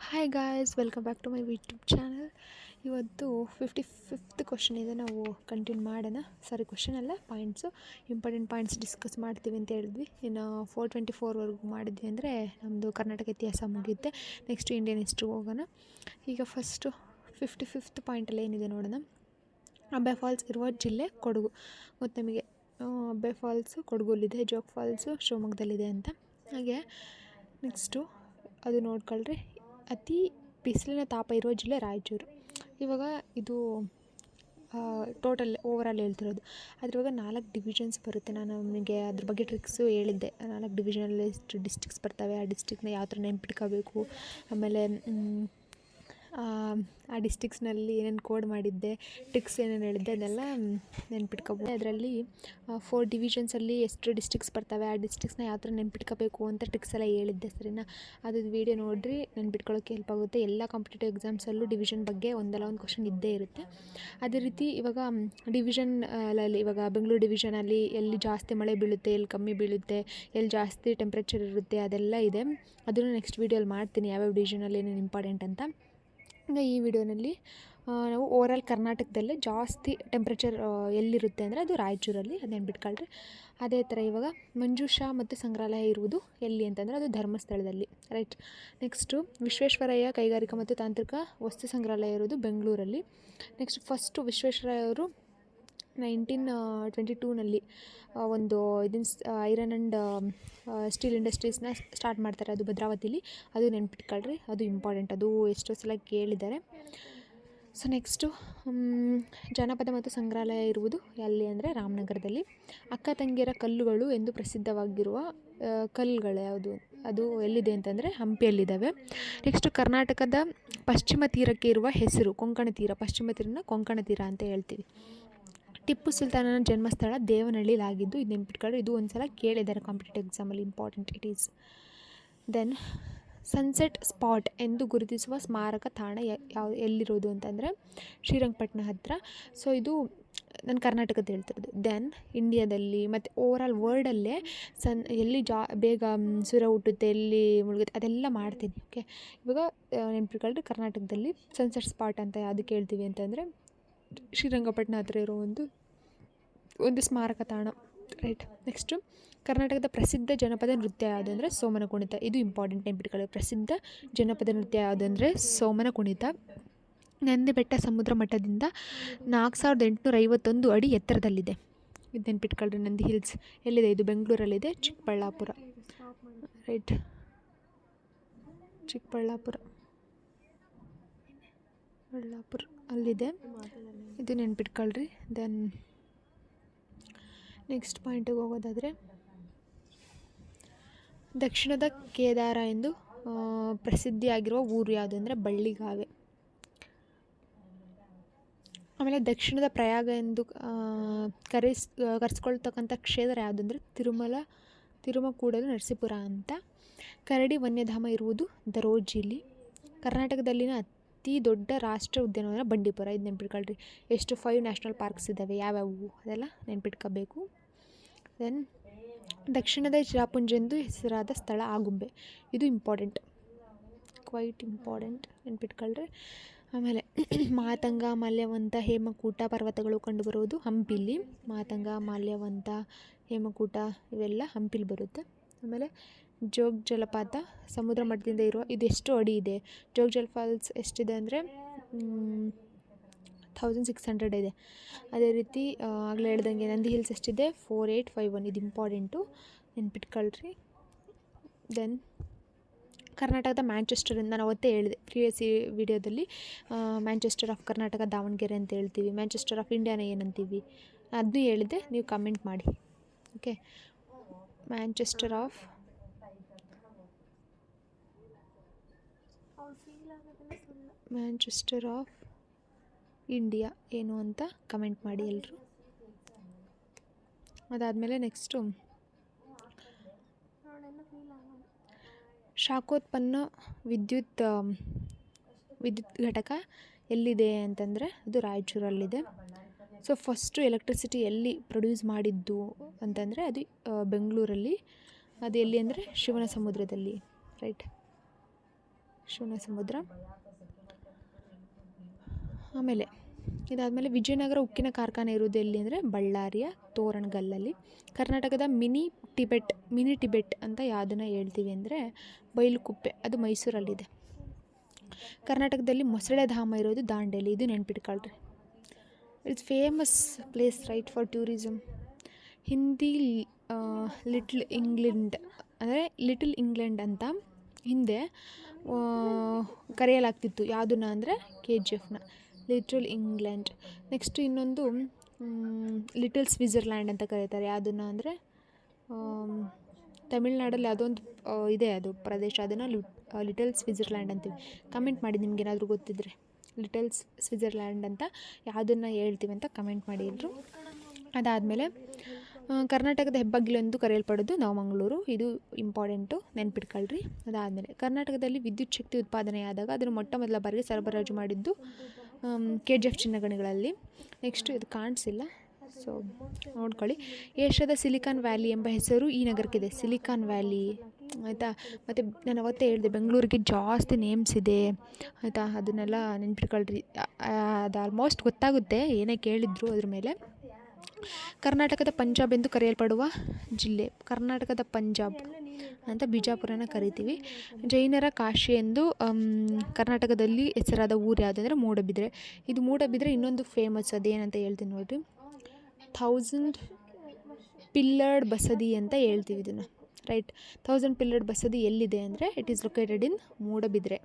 Hi guys, welcome back to my YouTube channel. ಇವತ್ತು 55th question ಇದೆ, ನಾವು continue ಮಾಡೋಣ. ಸಾರಿ, ಕ್ವಶನ್ ಅಲ್ಲ, ಪಾಯಿಂಟ್ಸು, ಇಂಪಾರ್ಟೆಂಟ್ ಪಾಯಿಂಟ್ಸ್ ಡಿಸ್ಕಸ್ ಮಾಡ್ತೀವಿ ಅಂತ ಹೇಳಿದ್ವಿ. ಇನ್ನು 424ವರೆಗೂ ಮಾಡಿದ್ವಿ ಅಂದರೆ ನಮ್ಮದು ಕರ್ನಾಟಕ ಇತಿಹಾಸ ಮುಗಿಯುತ್ತೆ. ನೆಕ್ಸ್ಟ್ ಇಂಡಿಯನ್ ಹಿಸ್ಟ್ರಿಗೆ ಹೋಗೋಣ. ಈಗ ಫಸ್ಟು 55th ಪಾಯಿಂಟಲ್ಲಿ ಏನಿದೆ ನೋಡೋಣ. ಅಬ್ಬೆ ಫಾಲ್ಸ್ ಇರುವ ಜಿಲ್ಲೆ ಕೊಡಗು. ಮತ್ತು ನಮಗೆ ಅಬ್ಬೆ ಫಾಲ್ಸು ಕೊಡಗಲ್ಲಿದೆ, ಜೋಗ್ ಫಾಲ್ಸು ಶಿವಮೊಗ್ಗದಲ್ಲಿದೆ ಅಂತ. ಹಾಗೆ ನೆಕ್ಸ್ಟು ಅದು ನೋಡ್ಕೊಳ್ರಿ. ಅತಿ ಬಿಸಿಲಿನ ತಾಪ ಇರುವ ಜಿಲ್ಲೆ ರಾಯಚೂರು. ಇವಾಗ ಇದು ಟೋಟಲ್ ಓವರಾಲ್ ಹೇಳ್ತಿರೋದು. ಅದ್ರವಾಗ 4 ಡಿವಿಷನ್ಸ್ ಬರುತ್ತೆ. ನಾನು ನಿಮಗೆ ಅದ್ರ ಬಗ್ಗೆ ಟ್ರಿಕ್ಸು ಹೇಳಿದ್ದೆ. 4 ಡಿವಿಷನಲ್ಲಿ ಎಷ್ಟು ಡಿಸ್ಟಿಕ್ಸ್ ಬರ್ತವೆ, ಆ ಡಿಸ್ಟಿಕ್ನ ಯಾವ ಥರ ನೆನ್ಪಿಟ್ಕೋಬೇಕು, ಆಮೇಲೆ ಆ ಡಿಸ್ಟಿಕ್ಸ್ನಲ್ಲಿ ಏನೇನು ಕೋಡ್ ಮಾಡಿದ್ದೆ, ಟ್ರಿಕ್ಸ್ ಏನೇನು ಹೇಳಿದ್ದೆ, ಅದೆಲ್ಲ ನೆನ್ಪಿಟ್ಕೋಬೋದು. ಅದರಲ್ಲಿ 4 ಡಿವಿಷನ್ಸಲ್ಲಿ ಎಷ್ಟು ಡಿಸ್ಟಿಕ್ಸ್ ಬರ್ತವೆ, ಆ ಡಿಸ್ಟಿಕ್ಸ್ನ ಯಾವ ಥರ ನೆನ್ಪಿಟ್ಕೋಬೇಕು ಅಂತ ಟ್ರಿಕ್ಸ್ ಎಲ್ಲ ಹೇಳಿದ್ದೆ. ಸರಿನಾ? ಅದು ವೀಡಿಯೋ ನೋಡಿರಿ, ನೆನ್ಪಿಟ್ಕೊಳ್ಳೋಕ್ಕೆ ಹೆಲ್ಪ್ ಆಗುತ್ತೆ. ಎಲ್ಲ ಕಾಂಪಿಟೇಟಿವ್ ಎಕ್ಸಾಮ್ಸಲ್ಲೂ ಡಿವಿಷನ್ ಬಗ್ಗೆ ಒಂದಲ್ಲ ಒಂದು ಕ್ವಶನ್ ಇದ್ದೇ ಇರುತ್ತೆ. ಅದೇ ರೀತಿ ಇವಾಗ ಡಿವಿಷನಲ್ಲಿ ಇವಾಗ ಬೆಂಗಳೂರು ಡಿವಿಷನಲ್ಲಿ ಎಲ್ಲಿ ಜಾಸ್ತಿ ಮಳೆ ಬೀಳುತ್ತೆ, ಎಲ್ಲಿ ಕಮ್ಮಿ ಬೀಳುತ್ತೆ, ಎಲ್ಲಿ ಜಾಸ್ತಿ ಟೆಂಪ್ರೇಚರ್ ಇರುತ್ತೆ, ಅದೆಲ್ಲ ಇದೆ. ಅದನ್ನು ನೆಕ್ಸ್ಟ್ ವೀಡಿಯೋಲಿ ಮಾಡ್ತೀನಿ, ಯಾವ್ಯಾವ ಡಿವಿಷನಲ್ಲಿ ಏನೇನು ಇಂಪಾರ್ಟೆಂಟ್ ಅಂತ. ಈಗ ಈ ವಿಡಿಯೋನಲ್ಲಿ ನಾವು ಓವರಾಲ್ ಕರ್ನಾಟಕದಲ್ಲೇ ಜಾಸ್ತಿ ಟೆಂಪ್ರೇಚರ್ ಎಲ್ಲಿರುತ್ತೆ ಅಂದರೆ ಅದು ರಾಯಚೂರಲ್ಲಿ, ಅದು ನೆನ್ಪಿಟ್ಕೊಳ್ರಿ. ಅದೇ ಥರ ಇವಾಗ ಮಂಜೂಷಾ ಮತ್ತು ಸಂಗ್ರಹಾಲಯ ಇರುವುದು ಎಲ್ಲಿ ಅಂತಂದರೆ ಅದು ಧರ್ಮಸ್ಥಳದಲ್ಲಿ, ರೈಟ್. ನೆಕ್ಸ್ಟು ವಿಶ್ವೇಶ್ವರಯ್ಯ ಕೈಗಾರಿಕಾ ಮತ್ತು ತಾಂತ್ರಿಕ ವಸ್ತು ಸಂಗ್ರಹಾಲಯ ಇರೋದು ಬೆಂಗಳೂರಲ್ಲಿ. ನೆಕ್ಸ್ಟ್ ಫಸ್ಟು ವಿಶ್ವೇಶ್ವರಯ್ಯ ಅವರು 1922ನಲ್ಲಿ ಒಂದು ಐರನ್ ಆ್ಯಂಡ್ ಸ್ಟೀಲ್ ಇಂಡಸ್ಟ್ರೀಸ್ನ ಸ್ಟಾರ್ಟ್ ಮಾಡ್ತಾರೆ, ಅದು ಭದ್ರಾವತಿಲಿ. ಅದು ನೆನ್ಪಿಟ್ಕೊಳ್ರಿ, ಅದು ಇಂಪಾರ್ಟೆಂಟ್, ಅದು ಎಷ್ಟೋ ಸಲ ಕೇಳಿದ್ದಾರೆ. ಸೊ ನೆಕ್ಸ್ಟು ಜಾನಪದ ಮತ್ತು ಸಂಗ್ರಹಾಲಯ ಇರುವುದು ಎಲ್ಲಿ ಅಂದರೆ ರಾಮನಗರದಲ್ಲಿ. ಅಕ್ಕ ತಂಗಿಯರ ಕಲ್ಲುಗಳು ಎಂದು ಪ್ರಸಿದ್ಧವಾಗಿರುವ ಕಲ್ಲುಗಳು ಯಾವುದು, ಅದು ಎಲ್ಲಿದೆ ಅಂತಂದರೆ ಹಂಪಿಯಲ್ಲಿದ್ದಾವೆ. ನೆಕ್ಸ್ಟು ಕರ್ನಾಟಕದ ಪಶ್ಚಿಮ ತೀರಕ್ಕೆ ಇರುವ ಹೆಸರು ಕೊಂಕಣ ತೀರ. ಪಶ್ಚಿಮ ತೀರನ ಕೊಂಕಣ ತೀರ ಅಂತ ಹೇಳ್ತೀವಿ. ಟಿಪ್ಪು ಸುಲ್ತಾನನ ಜನ್ಮಸ್ಥಳ ದೇವನಹಳ್ಳಿಲಾಗಿದ್ದು, ಇದು ನೆನ್ಪಿಟ್ಕೊಳ್ಳಿ. ಇದು ಒಂದು ಸಲ ಕೇಳಿದ್ದಾರೆ ಕಾಂಪಿಟೇಟಿವ್ ಎಕ್ಸಾಮಲ್ಲಿ, important it is. Then sunset spot ಎಂದು ಗುರುತಿಸುವ ಸ್ಮಾರಕ ತಾಣ ಎಲ್ಲಿರೋದು ಅಂತಂದರೆ ಶ್ರೀರಂಗಪಟ್ಟಣ ಹತ್ತಿರ. ಸೊ ಇದು ನಾನು ಕರ್ನಾಟಕದ ಹೇಳ್ತಿರೋದು. ದೆನ್ ಇಂಡಿಯಾದಲ್ಲಿ ಮತ್ತು ಓವರಾಲ್ ವರ್ಲ್ಡಲ್ಲೇ ಎಲ್ಲಿ ಬೇಗ ಸೂರ್ಯ ಹುಟ್ಟುತ್ತೆ, ಎಲ್ಲಿ ಮುಳುಗುತ್ತೆ, ಅದೆಲ್ಲ ಮಾಡ್ತೀನಿ. ಓಕೆ, ಇವಾಗ ನೆನ್ಪಿಟ್ಕೊಳ್ರಿ, ಕರ್ನಾಟಕದಲ್ಲಿ ಸನ್ಸೆಟ್ ಸ್ಪಾಟ್ ಅಂತ ಯಾವುದಕ್ಕೆ ಹೇಳ್ತೀವಿ ಅಂತಂದರೆ ಶ್ರೀರಂಗಪಟ್ಟಣ ಹತ್ತಿರ ಇರೋ ಒಂದು ಸ್ಮಾರಕ ತಾಣ, ರೈಟ್. ನೆಕ್ಸ್ಟು ಕರ್ನಾಟಕದ ಪ್ರಸಿದ್ಧ ಜನಪದ ನೃತ್ಯ ಯಾವುದು ಅಂದರೆ ಸೋಮನ ಕುಣಿತ. ಇದು ಇಂಪಾರ್ಟೆಂಟ್, ನೆನ್ಪಿಟ್ಕೊಳ್ಳಿ. ಪ್ರಸಿದ್ಧ ಜನಪದ ನೃತ್ಯ ಯಾವುದು ಅಂದರೆ ಸೋಮನ ಕುಣಿತ. ನಂದಿ ಬೆಟ್ಟ ಸಮುದ್ರ ಮಟ್ಟದಿಂದ 4851 ಅಡಿ ಎತ್ತರದಲ್ಲಿದೆ. ಇದು ನೆನ್ಪಿಟ್ಕೊಳ್ರಿ. ನಂದಿ ಹಿಲ್ಸ್ ಎಲ್ಲಿದೆ? ಇದು ಬೆಂಗಳೂರಲ್ಲಿದೆ, ಚಿಕ್ಕಬಳ್ಳಾಪುರ, ರೈಟ್. ಚಿಕ್ಕಬಳ್ಳಾಪುರ ಅಲ್ಲಿದೆ, ಇದು ನೆನ್ಪಿಟ್ಕೊಳ್ರಿ. ದೆನ್ ನೆಕ್ಸ್ಟ್ ಪಾಯಿಂಟಿಗೆ ಹೋಗೋದಾದರೆ, ದಕ್ಷಿಣದ ಕೇದಾರ ಎಂದು ಪ್ರಸಿದ್ಧಿಯಾಗಿರುವ ಊರು ಯಾವುದು ಅಂದರೆ ಬಳ್ಳಿಗಾವೆ. ಆಮೇಲೆ ದಕ್ಷಿಣದ ಪ್ರಯಾಗ ಎಂದು ಕರೆಸ್ಕೊಳ್ತಕ್ಕಂಥ ಕ್ಷೇತ್ರ ಯಾವುದು ಅಂದರೆ ತಿರುಮಕೂಡಲು ನರಸೀಪುರ ಅಂತ. ಕರಡಿ ವನ್ಯಧಾಮ ಇರುವುದು ದರೋಜಿಲಿ. ಕರ್ನಾಟಕದಲ್ಲಿನ ಅತಿ ದೊಡ್ಡ ರಾಷ್ಟ್ರೀಯ ಉದ್ಯಾನವನ ಬಂಡೀಪುರ. ಇದು ನೆನ್ಪಿಟ್ಕೊಳ್ರಿ. ಎಷ್ಟು 5 ನ್ಯಾಷನಲ್ ಪಾರ್ಕ್ಸ್ ಇದ್ದಾವೆ, ಯಾವ್ಯಾವು ಅದೆಲ್ಲ ನೆನ್ಪಿಟ್ಕೋಬೇಕು. ದೆನ್ ದಕ್ಷಿಣದ ಚಿರಾಪುಂಜಿ ಎಂದು ಹೆಸರಾದ ಸ್ಥಳ ಆಗುಂಬೆ. ಇದು ಇಂಪಾರ್ಟೆಂಟ್, ಕ್ವೈಟ್ ಇಂಪಾರ್ಟೆಂಟ್, ನೆನ್ಪಿಟ್ಕೊಳ್ರಿ. ಆಮೇಲೆ ಮಾತಂಗ, ಮಾಲ್ಯವಂತ, ಹೇಮಕೂಟ ಪರ್ವತಗಳು ಕಂಡುಬರುವುದು ಹಂಪಿಲಿ. ಮಾತಂಗ, ಮಾಲ್ಯವಂತ, ಹೇಮಕೂಟ ಇವೆಲ್ಲ ಹಂಪಿಲಿ ಬರುತ್ತೆ. ಆಮೇಲೆ ಜೋಗ್ ಜಲಪಾತ ಸಮುದ್ರ ಮಟ್ಟದಿಂದ ಇರುವ, ಇದು ಎಷ್ಟು ಅಡಿ ಇದೆ? ಜೋಗ್ ಜಲಪಾತ ಎಷ್ಟಿದೆ ಅಂದರೆ 1600 ಇದೆ. ಅದೇ ರೀತಿ ಆಗಲೇ ಹೇಳ್ದಂಗೆ ನಂದಿ ಹಿಲ್ಸ್ ಎಷ್ಟಿದೆ? 4851. ಇದು ಇಂಪಾರ್ಟೆಂಟು, ನೆನ್ಪಿಟ್ಕೊಳ್ರಿ. ದೆನ್ ಕರ್ನಾಟಕದ ಮ್ಯಾಂಚೆಸ್ಟರ್, ನಾನು ಅವತ್ತೇ ಹೇಳಿದೆ ಪ್ರಿವಿಯಸ್ ವಿಡಿಯೋದಲ್ಲಿ. ಮ್ಯಾಂಚೆಸ್ಟರ್ ಆಫ್ ಕರ್ನಾಟಕ ದಾವಣಗೆರೆ ಅಂತ ಹೇಳ್ತೀವಿ. ಮ್ಯಾಂಚೆಸ್ಟರ್ ಆಫ್ ಇಂಡಿಯಾನ ಏನಂತೀವಿ ಅದನ್ನೂ ಹೇಳಿದ್ದೆ, ನೀವು ಕಮೆಂಟ್ ಮಾಡಿ. ಓಕೆ, ಮ್ಯಾಂಚೆಸ್ಟರ್ ಆಫ್ ಇಂಡಿಯಾ ಏನು ಅಂತ ಕಮೆಂಟ್ ಮಾಡಿ ಎಲ್ಲರೂ. ಅದಾದಮೇಲೆ ನೆಕ್ಸ್ಟು ಶಾಖೋತ್ಪನ್ನ ವಿದ್ಯುತ್ ಘಟಕ ಎಲ್ಲಿದೆ ಅಂತಂದರೆ ಅದು ರಾಯಚೂರಲ್ಲಿದೆ. ಸೊ ಫಸ್ಟು ಎಲೆಕ್ಟ್ರಿಸಿಟಿ ಎಲ್ಲಿ ಪ್ರೊಡ್ಯೂಸ್ ಮಾಡಿದ್ದು ಅಂತಂದರೆ ಅದು ಬೆಂಗಳೂರಲ್ಲಿ. ಅದು ಎಲ್ಲಿ ಅಂದರೆ ಶಿವನ ಸಮುದ್ರದಲ್ಲಿ, ರೈಟ್. ಶಿವನ ಸಮುದ್ರ. ಆಮೇಲೆ ಇದಾದಮೇಲೆ ವಿಜಯನಗರ ಉಕ್ಕಿನ ಕಾರ್ಖಾನೆ ಇರುವುದು ಎಲ್ಲಿ ಅಂದರೆ ಬಳ್ಳಾರಿಯ ತೋರಣಗಲ್ಲಲ್ಲಿ. ಕರ್ನಾಟಕದ ಮಿನಿ ಟಿಬೆಟ್ ಅಂತ ಯಾವುದನ್ನು ಹೇಳ್ತೀವಿ ಅಂದರೆ ಬೈಲುಕುಪ್ಪೆ, ಅದು ಮೈಸೂರಲ್ಲಿದೆ. ಕರ್ನಾಟಕದಲ್ಲಿ ಮೊಸಳೆ ಧಾಮ ಇರೋದು ದಾಂಡೇಲಿ, ಇದು ನೆನ್ಪಿಟ್ಕೊಳ್ರಿ. It's famous place right for tourism. ಹಿಂದಿ ಲಿಟ್ಲ್ ಇಂಗ್ಲೆಂಡ್ ಅಂತ ಹಿಂದೆ ಕರೆಯಲಾಗ್ತಿತ್ತು. ಯಾವುದನ್ನ ಅಂದರೆ KGFನ ಲಿಟಲ್ ಇಂಗ್ಲೆಂಡ್. ನೆಕ್ಸ್ಟ್ ಇನ್ನೊಂದು ಲಿಟಲ್ ಸ್ವಿಟ್ಜರ್ಲ್ಯಾಂಡ್ ಅಂತ ಕರೀತಾರೆ. ಯಾವುದನ್ನು ಅಂದರೆ ತಮಿಳ್ನಾಡಲ್ಲಿ ಅದೊಂದು ಇದೆ, ಅದು ಪ್ರದೇಶ, ಅದನ್ನು ಲಿಟಲ್ ಸ್ವಿಟ್ಜರ್ಲ್ಯಾಂಡ್ ಅಂತೀವಿ. ಕಮೆಂಟ್ ಮಾಡಿ ನಿಮ್ಗೇನಾದರೂ ಗೊತ್ತಿದ್ದರೆ ಲಿಟಲ್ ಸ್ವಿಟ್ಜರ್ಲ್ಯಾಂಡ್ ಅಂತ ಯಾವುದನ್ನು ಹೇಳ್ತೀವಿ ಅಂತ ಕಮೆಂಟ್ ಮಾಡಿ ಎಲ್ಲರೂ. ಅದಾದಮೇಲೆ ಕರ್ನಾಟಕದ ಹೆಬ್ಬಾಗಿಲು ಎಂದು ಕರೆಯಲ್ಪಡೋದು ನವಮಂಗಳೂರು, ಇದು ಇಂಪಾರ್ಟೆಂಟು, ನೆನ್ಪಿಟ್ಕೊಳ್ರಿ. ಅದಾದಮೇಲೆ ಕರ್ನಾಟಕದಲ್ಲಿ ವಿದ್ಯುತ್ ಶಕ್ತಿ ಉತ್ಪಾದನೆಯಾದಾಗ ಅದನ್ನು ಮೊಟ್ಟ ಮೊದಲ ಬಾರಿಗೆ ಸರಬರಾಜು ಮಾಡಿದ್ದು KGF ಚಿನ್ನಗಣಿಗಳಲ್ಲಿ. ನೆಕ್ಸ್ಟು ಇದು ಕಾಣಿಸಿಲ್ಲ, ಸೊ ನೋಡ್ಕೊಳ್ಳಿ. ಏಷ್ಯಾದ ಸಿಲಿಕಾನ್ ವ್ಯಾಲಿ ಎಂಬ ಹೆಸರು ಈ ನಗರಕ್ಕಿದೆ, ಸಿಲಿಕಾನ್ ವ್ಯಾಲಿ, ಆಯಿತಾ. ಮತ್ತು ನಾನು ಅವತ್ತೇ ಹೇಳಿದೆ ಬೆಂಗಳೂರಿಗೆ ಜಾಸ್ತಿ ನೇಮ್ಸ್ ಇದೆ, ಆಯಿತಾ. ಅದನ್ನೆಲ್ಲ ನೆನ್ಪಿಟ್ಕೊಳ್ರಿ. ಅದು ಆಲ್ಮೋಸ್ಟ್ ಗೊತ್ತಾಗುತ್ತೆ ಏನೇ ಕೇಳಿದ್ರು ಅದ್ರ ಮೇಲೆ. ಕರ್ನಾಟಕದ ಪಂಜಾಬ್ ಎಂದು ಕರೆಯಲ್ಪಡುವ ಜಿಲ್ಲೆ, ಕರ್ನಾಟಕದ ಪಂಜಾಬ್ ಅಂತ ಬಿಜಾಪುರನ ಕರಿತೀವಿ. ಜೈನರ ಕಾಶಿ ಎಂದು ಕರ್ನಾಟಕದಲ್ಲಿ ಹೆಸರಾದ ಊರು ಯಾವುದು ಅಂದರೆ ಮೂಡಬಿದ್ರೆ. ಇದು ಮೂಡಬಿದ್ರೆ ಇನ್ನೊಂದು ಫೇಮಸ್, ಅದೇನಂತ ಹೇಳ್ತೀನಿ ನೋಡಿರಿ. 1000 ಪಿಲ್ಲರ್ಡ್ ಬಸದಿ ಅಂತ ಹೇಳ್ತೀವಿ ಇದನ್ನು, ರೈಟ್. 1000 ಪಿಲ್ಲರ್ಡ್ ಬಸದಿ ಎಲ್ಲಿದೆ ಅಂದರೆ it is located in Moodbidri,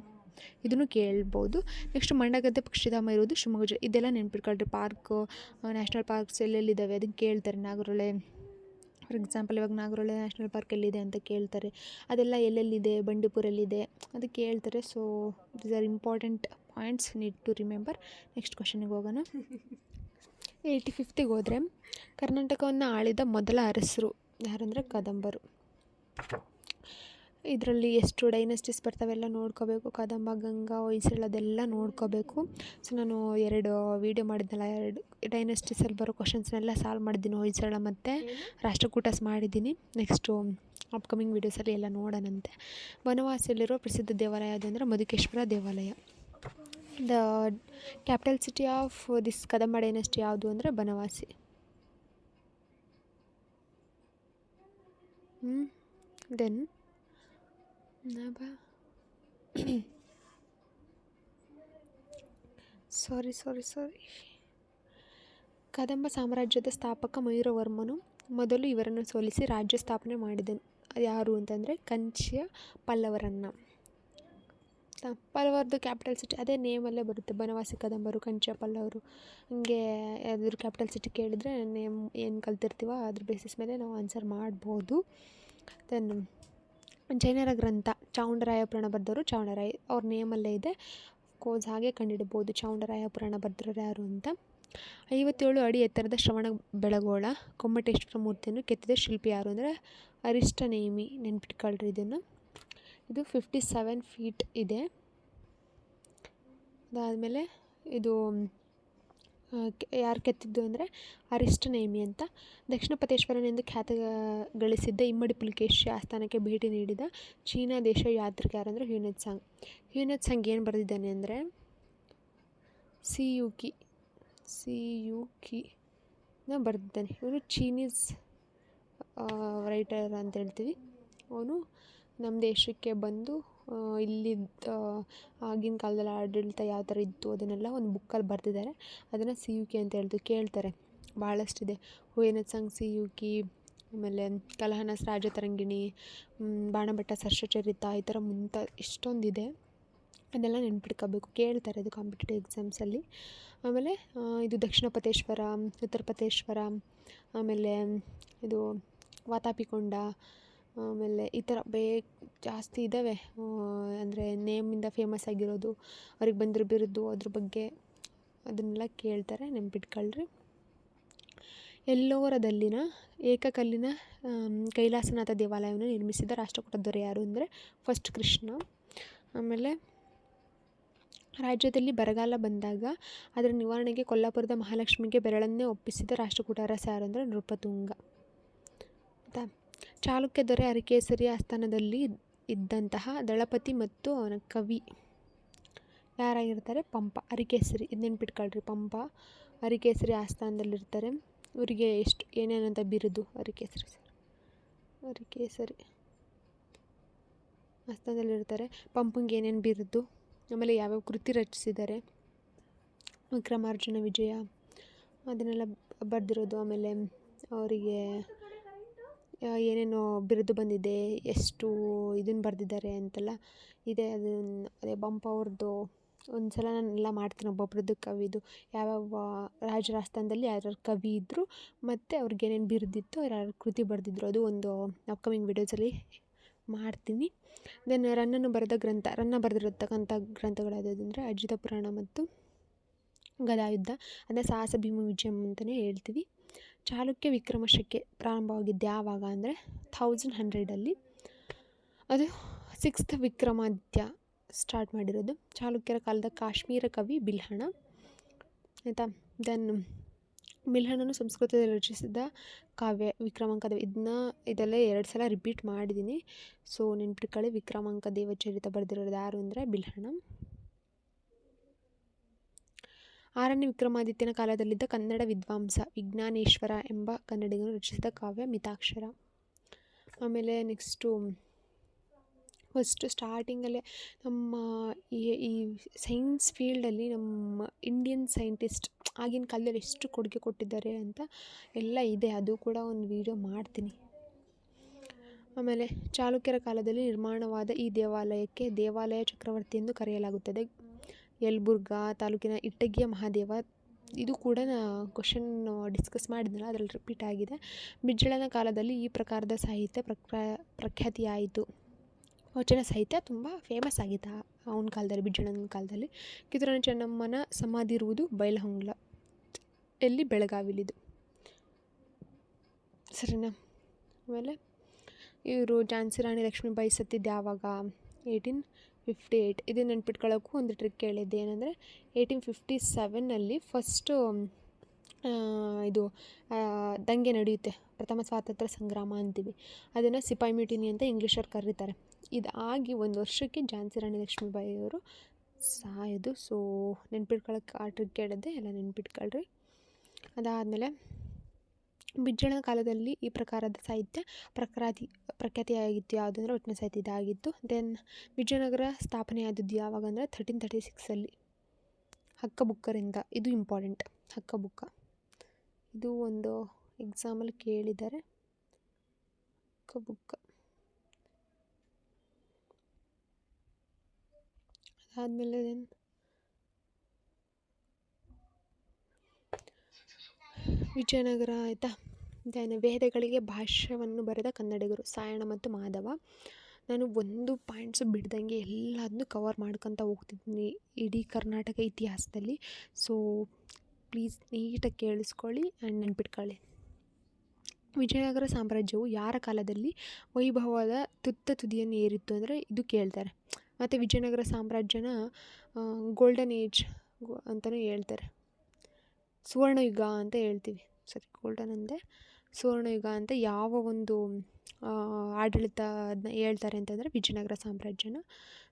ಇದನ್ನು ಕೇಳ್ಬೋದು. ನೆಕ್ಸ್ಟ್ ಮಂಡಗದ್ದೆ ಪಕ್ಷಿಧಾಮ ಇರೋದು ಶಿವಮೊಗ್ಗ ಜಿಲ್ಲೆ. ಇದೆಲ್ಲ ನೆನ್ಪಿಟ್ಕೊಳ್ರಿ. ಪಾರ್ಕು, ನ್ಯಾಷನಲ್ ಪಾರ್ಕ್ಸ್ ಎಲ್ಲೆಲ್ಲಿದ್ದಾವೆ ಅದನ್ನು ಕೇಳ್ತಾರೆ. ನಾಗರಹೊಳೆ ಫಾರ್ ಎಕ್ಸಾಂಪಲ್, ಇವಾಗ ನಾಗರಹೊಳೆ ನ್ಯಾಷನಲ್ ಪಾರ್ಕ್ ಎಲ್ಲಿದೆ ಅಂತ ಕೇಳ್ತಾರೆ. ಅದೆಲ್ಲ ಎಲ್ಲೆಲ್ಲಿದೆ, ಬಂಡೀಪುರಲ್ಲಿದೆ, ಅದು ಕೇಳ್ತಾರೆ. So these are important points need to remember. Next ಕ್ವಶನಿಗೆ ಹೋಗೋಣ. 85ಗೆ ಹೋದರೆ ಕರ್ನಾಟಕವನ್ನು ಆಳಿದ ಮೊದಲ ಅರಸರು ಯಾರಂದರೆ ಕದಂಬರು. ಇದರಲ್ಲಿ ಎಷ್ಟು ಡೈನೆಸ್ಟೀಸ್ ಬರ್ತಾವೆಲ್ಲ ನೋಡ್ಕೋಬೇಕು. ಕದಂಬ, ಗಂಗಾ, ಹೊಯ್ಸಳ ಅದೆಲ್ಲ ನೋಡ್ಕೋಬೇಕು. ಸೊ ನಾನು 2 ವೀಡಿಯೋ ಮಾಡಿದ್ನಲ್ಲ, 2 ಡೈನೆಸ್ಟೀಸಲ್ಲಿ ಬರೋ ಕ್ವಶನ್ಸ್ನೆಲ್ಲ ಸಾಲ್ವ್ ಮಾಡಿದ್ದೀನಿ. ಹೊಯ್ಸಳ ಮತ್ತು ರಾಷ್ಟ್ರಕೂಟಸ್ ಮಾಡಿದ್ದೀನಿ. ನೆಕ್ಸ್ಟು ಅಪ್ಕಮಿಂಗ್ ವೀಡಿಯೋಸಲ್ಲಿ ಎಲ್ಲ ನೋಡೋಣಂತೆ. ಬನವಾಸಿಯಲ್ಲಿರೋ ಪ್ರಸಿದ್ಧ ದೇವಾಲಯ ಯಾವುದು ಅಂದರೆ ಮಧುಕೇಶ್ವರ ದೇವಾಲಯ. The capital city of this Kadamba dynasty ಯಾವುದು ಅಂದರೆ ಬನವಾಸಿ. ದೆನ್ ಸಾರಿ ಕದಂಬ ಸಾಮ್ರಾಜ್ಯದ ಸ್ಥಾಪಕ ಮಯೂರವರ್ಮನು ಮೊದಲು ಇವರನ್ನು ಸೋಲಿಸಿ ರಾಜ್ಯ ಸ್ಥಾಪನೆ ಮಾಡಿದನು. ಅದು ಯಾರು ಅಂತಂದರೆ ಕಂಚಿಯ ಪಲ್ಲವರನ್ನು. ಪಲ್ಲವರದ್ದು ಕ್ಯಾಪಿಟಲ್ ಸಿಟಿ ಅದೇ ನೇಮಲ್ಲೇ ಬರುತ್ತೆ, ಬನವಾಸಿ ಕದಂಬರು, ಕಂಚಿಯ ಪಲ್ಲವರು. ಹಂಗೆ ಯಾವ್ದಾದ್ರು ಕ್ಯಾಪಿಟಲ್ ಸಿಟಿ ಕೇಳಿದರೆ ನೇಮ್ ಏನು ಕಲ್ತಿರ್ತೀವೋ ಅದ್ರ ಬೇಸಿಸ್ ಮೇಲೆ ನಾವು ಆನ್ಸರ್ ಮಾಡ್ಬೋದು. ದೆನ್ ಜೈನರ ಗ್ರಂಥ ಚಾವುಂಡರಾಯ ಪುರಾಣ ಬರೆದವರು ಚಾವುಂಡರಾಯ, ಅವ್ರ ನೇಮಲ್ಲೇ ಇದೆ. ಕೋರ್ಸ್ ಹಾಗೆ ಕಂಡುಹಿಡ್ಬೋದು ಚಾವುಂಡರಾಯ ಪುರಾಣ ಬರೆದವರು ಯಾರು ಅಂತ. 57 ಅಡಿ ಎತ್ತರದ ಶ್ರವಣ ಬೆಳಗೋಳ ಗೊಮ್ಮಟೇಶ್ವರ ಮೂರ್ತಿಯನ್ನು ಕೆತ್ತಿದ ಶಿಲ್ಪಿ ಯಾರು ಅಂದರೆ ಅರಿಸ್ಟನೇಮಿ, ನೆನ್ಪಿಟ್ಕೊಳ್ರಿ ಇದನ್ನು. ಇದು 57 ಫೀಟ್ ಇದೆ. ಅದಾದಮೇಲೆ ಇದು ಯಾರು ಕೆತ್ತಿದ್ದು ಅಂದರೆ ಅರಿಸ್ಟನೇಮಿ ಅಂತ. ದಕ್ಷಿಣ ಪಥೇಶ್ವರನೆಂದು ಖ್ಯಾತ ಗಳಿಸಿದ್ದ ಇಮ್ಮಡಿ ಪುಲಿಕೇಶಿ ಆಸ್ಥಾನಕ್ಕೆ ಭೇಟಿ ನೀಡಿದ ಚೀನಾ ದೇಶ ಯಾತ್ರಿಕ ಯಾರು ಅಂದರೆ ಹ್ಯೂನೆತ್ಸಾಂಗ್ ಏನು ಬರೆದಿದ್ದಾನೆ ಅಂದರೆ ಸಿಯುಕಿನ ಬರೆದಿದ್ದಾನೆ. ಇವನು ಚೀನೀಸ್ ರೈಟರ್ ಅಂತ ಹೇಳ್ತೀವಿ. ಅವನು ನಮ್ಮ ದೇಶಕ್ಕೆ ಬಂದು ಇಲ್ಲಿ ಆಗಿನ ಕಾಲದಲ್ಲಿ ಆಡಳಿತ ಯಾವ ಥರ ಇತ್ತು ಅದನ್ನೆಲ್ಲ ಒಂದು ಬುಕ್ಕಲ್ಲಿ ಬರೆದಿದ್ದಾರೆ. ಅದನ್ನು ಸಿಯುಕಿ ಅಂತ ಕೇಳ್ತಾರೆ, ಭಾಳಷ್ಟಿದೆ. ಹ್ಯೂನೆತ್ಸಾಂಗ್ ಸಿಯುಕಿ, ಆಮೇಲೆ ಕಲಹನಸ್ ರಾಜತರಂಗಿಣಿ, ಬಾಣಭಟ್ಟ ಸರ್ಷಚರಿತ, ಈ ಥರ ಇಷ್ಟೊಂದಿದೆ. ಅದೆಲ್ಲ ನೆನ್ಪಿಟ್ಕೋಬೇಕು, ಕೇಳ್ತಾರೆ ಅದು ಕಾಂಪಿಟೇಟಿವ್ ಎಕ್ಸಾಮ್ಸಲ್ಲಿ. ಆಮೇಲೆ ಇದು ದಕ್ಷಿಣ ಪಥೇಶ್ವರ, ಉತ್ತರ ಪಥೇಶ್ವರ, ಆಮೇಲೆ ಇದು ವಾತಾಪಿಕೊಂಡ, ಆಮೇಲೆ ಈ ಥರ ಜಾಸ್ತಿ ಇದ್ದಾವೆ. ಅಂದರೆ ನೇಮಿಂದ ಫೇಮಸ್ ಆಗಿರೋದು, ಅವ್ರಿಗೆ ಬಂದಿರೋ ಬಿರುದು, ಅದ್ರ ಬಗ್ಗೆ ಅದನ್ನೆಲ್ಲ ಕೇಳ್ತಾರೆ, ನೆನ್ಪಿಟ್ಕೊಳ್ರಿ. ಎಲ್ಲೋರದಲ್ಲಿನ ಏಕಕಲ್ಲಿನ ಕೈಲಾಸನಾಥ ದೇವಾಲಯವನ್ನು ನಿರ್ಮಿಸಿದ ರಾಷ್ಟ್ರಕೂಟ ದೊರೆ ಯಾರು ಅಂದರೆ ಫಸ್ಟ್ ಕೃಷ್ಣ. ಆಮೇಲೆ ರಾಜ್ಯದಲ್ಲಿ ಬರಗಾಲ ಬಂದಾಗ ಅದರ ನಿವಾರಣೆಗೆ ಕೊಲ್ಲಾಪುರದ ಮಹಾಲಕ್ಷ್ಮಿಗೆ ಬೆರಳನ್ನೇ ಒಪ್ಪಿಸಿದ ರಾಷ್ಟ್ರಕೂಟ ಅರಸ ಯಾರು ಅಂದರೆ ನೃಪತುಂಗ. ಚಾಲುಕ್ಯ ದೊರೆ ಅರಿಕೇಸರಿ ಆಸ್ಥಾನದಲ್ಲಿ ಇದ್ದಂತಹ ದಳಪತಿ ಮತ್ತು ಅವನ ಕವಿ ಯಾರಾಗಿರ್ತಾರೆ? ಪಂಪ. ಅರಿಕೇಸರಿ, ಇದು ನೆನ್ಪಿಟ್ಕೊಳ್ರಿ. ಪಂಪ ಅರಿಕೇಸರಿ ಆಸ್ಥಾನದಲ್ಲಿರ್ತಾರೆ. ಇವರಿಗೆ ಏನೇನಂತ ಬಿರುದು? ಅರಿಕೇಸರಿ ಆಸ್ಥಾನದಲ್ಲಿರ್ತಾರೆ. ಪಂಪಂಗೆ ಏನೇನು ಬಿರುದು, ಆಮೇಲೆ ಯಾವ್ಯಾವ ಕೃತಿ ರಚಿಸಿದ್ದಾರೆ, ವಿಕ್ರಮಾರ್ಜುನ ವಿಜಯ ಅದನ್ನೆಲ್ಲ ಬರೆದಿರೋದು. ಆಮೇಲೆ ಅವರಿಗೆ ಏನೇನೋ ಬಿರುದು ಬಂದಿದೆ, ಎಷ್ಟು ಇದನ್ನು ಬರೆದಿದ್ದಾರೆ ಅಂತೆಲ್ಲ ಇದೆ. ಅದೇ ಪಂಪ ಅವ್ರದ್ದು ಒಂದು ಸಲ ನಾನೆಲ್ಲ ಮಾಡ್ತೀನಿ ಒಬ್ಬೊಬ್ರದ್ದು ಕವಿದು, ಯಾವ್ಯಾವ ರಾಜರ ಆಸ್ಥಾನದಲ್ಲಿ ಯಾರ್ಯಾರು ಕವಿ ಇದ್ದರು ಮತ್ತು ಅವ್ರಿಗೆ ಏನೇನು ಬಿರುದಿತ್ತು, ಯಾರ್ಯಾರು ಕೃತಿ ಬರೆದಿದ್ರು, ಅದು ಒಂದು ಅಪ್ಕಮಿಂಗ್ ವಿಡಿಯೋಸಲ್ಲಿ ಮಾಡ್ತೀನಿ. ದೆನ್ ರನ್ನ ಬರೆದಿರತಕ್ಕಂಥ ಗ್ರಂಥಗಳು ಯಾವುದಂದರೆ ಅಜಿತ ಪುರಾಣ ಮತ್ತು ಗದಾಯುದ್ಧ, ಅಂದರೆ ಸಾಹಸ ಭೀಮ ವಿಜಯಂ ಅಂತಲೇ ಹೇಳ್ತೀವಿ. ಚಾಲುಕ್ಯ ವಿಕ್ರಮ ಶಕೆ ಪ್ರಾರಂಭವಾಗಿದ್ದು ಯಾವಾಗ ಅಂದರೆ 1100 ಅದು 6th ವಿಕ್ರಮಾದಿತ್ಯ ಸ್ಟಾರ್ಟ್ ಮಾಡಿರೋದು. ಚಾಲುಕ್ಯರ ಕಾಲದ ಕಾಶ್ಮೀರ ಕವಿ ಬಿಲ್ಹಣ, ಆಯಿತಾ. ದೆನ್ ಬಿಲ್ಹಣನು ಸಂಸ್ಕೃತದಲ್ಲಿ ರಚಿಸಿದ ಕಾವ್ಯ ವಿಕ್ರಮಾಂಕ ಇದೆಲ್ಲ 2 ಸಲ ರಿಪೀಟ್ ಮಾಡಿದ್ದೀನಿ. ಸೊ ನೆನ್ಪಿಟ್ಕೊಳ್ಳಿ. ವಿಕ್ರಮಾಂಕ ದೇವಚರಿತ ಬರೆದಿರೋದು ಯಾರು ಅಂದರೆ ಬಿಲ್ಹಣ. 6ನೇ ವಿಕ್ರಮಾದಿತ್ಯನ ಕಾಲದಲ್ಲಿದ್ದ ಕನ್ನಡ ವಿದ್ವಾಂಸ ವಿಜ್ಞಾನೇಶ್ವರ ಎಂಬ ಕನ್ನಡಿಗನು ರಚಿಸಿದ ಕಾವ್ಯ ಮಿತಾಕ್ಷರ. ಆಮೇಲೆ ನೆಕ್ಸ್ಟು ಫಸ್ಟು ಸ್ಟಾರ್ಟಿಂಗಲ್ಲೇ ನಮ್ಮ ಈ ಸೈನ್ಸ್ ಫೀಲ್ಡಲ್ಲಿ ನಮ್ಮ ಇಂಡಿಯನ್ ಸೈಂಟಿಸ್ಟ್ ಆಗಿನ ಕಾಲದಲ್ಲಿ ಎಷ್ಟು ಕೊಡುಗೆ ಕೊಟ್ಟಿದ್ದಾರೆ ಅಂತ ಎಲ್ಲ ಇದೆ, ಅದು ಕೂಡ ಒಂದು ವಿಡಿಯೋ ಮಾಡ್ತೀನಿ. ಆಮೇಲೆ ಚಾಲುಕ್ಯರ ಕಾಲದಲ್ಲಿ ನಿರ್ಮಾಣವಾದ ಈ ದೇವಾಲಯಕ್ಕೆ ದೇವಾಲಯ ಚಕ್ರವರ್ತಿ ಎಂದು ಕರೆಯಲಾಗುತ್ತದೆ. ಯಲಬುರ್ಗಾ ತಾಲೂಕಿನ ಇಟ್ಟಗಿಯ ಮಹಾದೇವ, ಇದು ಕೂಡ ಕ್ವಶನ್ ಡಿಸ್ಕಸ್ ಮಾಡಿದ್ನಲ್ಲ ಅದರಲ್ಲಿ ರಿಪೀಟ್ ಆಗಿದೆ. ಬಿಜ್ಜಳನ ಕಾಲದಲ್ಲಿ ಈ ಪ್ರಕಾರದ ಸಾಹಿತ್ಯ ಪ್ರಖ್ಯಾತಿಯಾಯಿತು. ವಚನ ಸಾಹಿತ್ಯ ತುಂಬ ಫೇಮಸ್ ಆಗಿತ್ತು ಅವನ ಕಾಲದಲ್ಲಿ, ಬಿಜ್ಜಳನ ಕಾಲದಲ್ಲಿ. ಕಿತ್ತೂರಾಣಿ ಚೆನ್ನಮ್ಮನ ಸಮಾಧಿ ಇರುವುದು ಬೈಲಹೊಂಗಲ, ಎಲ್ಲಿ? ಬೆಳಗಾವಿಲಿದು, ಸರಿನಾ. ಆಮೇಲೆ ಇವರು ಝಾನ್ಸಿ ರಾಣಿ ಲಕ್ಷ್ಮೀಬಾಯಿ ಸತ್ತಿದ್ದು ಯಾವಾಗ? 1858. ಇದು ನೆನ್ಪಿಟ್ಕೊಳ್ಳೋಕ್ಕೂ ಒಂದು ಟ್ರಿಕ್ ಹೇಳಿದ್ದೆ, ಏನಂದರೆ 1857 ಫಸ್ಟು ಇದು ದಂಗೆ ನಡೆಯುತ್ತೆ, ಪ್ರಥಮ ಸ್ವಾತಂತ್ರ್ಯ ಸಂಗ್ರಾಮ ಅಂತೀವಿ, ಅದನ್ನು ಸಿಪಾಯಿ ಮ್ಯೂಟಿನಿ ಅಂತ ಇಂಗ್ಲೀಷವ್ರು ಕರೀತಾರೆ. ಇದಾಗಿ 1 ವರ್ಷಕ್ಕೆ ಝಾನ್ಸಿ ರಾಣಿ ಲಕ್ಷ್ಮೀಬಾಯಿ ಅವರು ಸಾಯೋದು. ಸೊ ನೆನ್ಪಿಟ್ಕೊಳ್ಳೋಕೆ ಆ ಟ್ರಿಕ್ ಹೇಳಿದ್ದೆ, ಎಲ್ಲ ನೆನ್ಪಿಟ್ಕೊಳ್ರಿ. ಅದಾದಮೇಲೆ ಬಿಜ್ಜಳನ ಕಾಲದಲ್ಲಿ ಈ ಪ್ರಕಾರದ ಸಾಹಿತ್ಯ ಪ್ರಖ್ಯಾತಿಯಾಗಿತ್ತು ಯಾವುದಂದ್ರೆ ವಚನ ಸಾಹಿತ್ಯ ಇದಾಗಿತ್ತು. ದೆನ್ ವಿಜಯನಗರ ಸ್ಥಾಪನೆಯಾದದ್ದು ಯಾವಾಗ ಅಂದರೆ 1336 ಹಕ್ಕಬುಕ್ಕರಿಂದ. ಇದು ಇಂಪಾರ್ಟೆಂಟ್, ಹಕ್ಕಬುಕ್ಕ, ಇದು ಒಂದು ಎಕ್ಸಾಮಲ್ಲಿ ಕೇಳಿದ್ದಾರೆ. ಹಕ್ಕಬುಕ್ಕ ಅದಾದಮೇಲೆ ವಿಜಯನಗರ ಆಯಿತಾ. ವೇದಗಳಿಗೆ ಭಾಷ್ಯವನ್ನು ಬರೆದ ಕನ್ನಡಿಗರು ಸಾಯಣ ಮತ್ತು ಮಾಧವ. ನಾನು ಒಂದು ಪಾಯಿಂಟ್ಸು ಬಿಡ್ದಂಗೆ ಎಲ್ಲದನ್ನೂ ಕವರ್ ಮಾಡ್ಕೊತ ಹೋಗ್ತಿದ್ದೀನಿ ಇಡೀ ಕರ್ನಾಟಕ ಇತಿಹಾಸದಲ್ಲಿ. ಸೊ ಪ್ಲೀಸ್ ನೀಟಾಗಿ ಕೇಳಿಸ್ಕೊಳ್ಳಿ ಆ್ಯಂಡ್ ನೆನ್ಪಿಟ್ಕೊಳ್ಳಿ. ವಿಜಯನಗರ ಸಾಮ್ರಾಜ್ಯವು ಯಾರ ಕಾಲದಲ್ಲಿ ವೈಭವದ ತುದಿಯನ್ನು ಏರಿತ್ತು ಅಂದರೆ ಇದು ಕೇಳ್ತಾರೆ. ಮತ್ತು ವಿಜಯನಗರ ಸಾಮ್ರಾಜ್ಯನ ಗೋಲ್ಡನ್ ಏಜ್ ಅಂತಲೇ ಹೇಳ್ತಾರೆ, ಸುವರ್ಣಯುಗ ಅಂತ ಹೇಳ್ತೀವಿ. ಸರಿ, ಗೋಲ್ಡನ್ ಅಂದೆ, ಸುವರ್ಣಯುಗ ಅಂತ ಯಾವ ಒಂದು ಆಡಳಿತ ಅದನ್ನ ಹೇಳ್ತಾರೆ ಅಂತಂದರೆ ವಿಜಯನಗರ ಸಾಮ್ರಾಜ್ಯನ.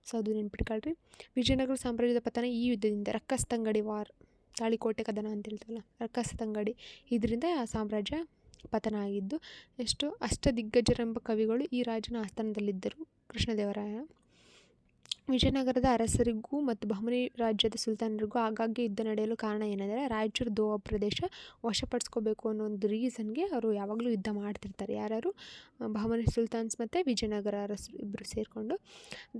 ಸೊ ಅದು ನೆನ್ಪಿಟ್ಕೊಳ್ರಿ. ವಿಜಯನಗರ ಸಾಮ್ರಾಜ್ಯದ ಪತನ ಈ ಯುದ್ಧದಿಂದ, ರಕ್ಕಸತಂಗಡಿ ವಾರ್, ತಾಳಿಕೋಟೆ ಕದನ ಅಂತ ಹೇಳ್ತೀವಲ್ಲ, ರಕ್ಕಸತಂಗಡಿ, ಇದರಿಂದ ಆ ಸಾಮ್ರಾಜ್ಯ ಪತನ ಆಗಿದ್ದು. ನೆಕ್ಸ್ಟು ಅಷ್ಟದಿಗ್ಗಜರೆಂಬ ಕವಿಗಳು ಈ ರಾಜನ ಆಸ್ಥಾನದಲ್ಲಿದ್ದರು. ಕೃಷ್ಣದೇವರಾಯ. ವಿಜಯನಗರದ ಅರಸರಿಗೂ ಮತ್ತು ಬಹಮನಿ ರಾಜ್ಯದ ಸುಲ್ತಾನರಿಗೂ ಆಗಾಗ್ಗೆ ಯುದ್ಧ ನಡೆಯಲು ಕಾರಣ ಏನೆಂದರೆ ರಾಯಚೂರು ದೋವಾ ಪ್ರದೇಶ ವಶಪಡಿಸ್ಕೋಬೇಕು ಅನ್ನೋ ಒಂದು ರೀಸನ್ಗೆ ಅವರು ಯಾವಾಗಲೂ ಯುದ್ಧ ಮಾಡ್ತಿರ್ತಾರೆ. ಯಾರ್ಯಾರು? ಬಹಮನಿ ಸುಲ್ತಾನ್ಸ್ ಮತ್ತು ವಿಜಯನಗರ ಅರಸರು ಇಬ್ಬರು ಸೇರಿಕೊಂಡು.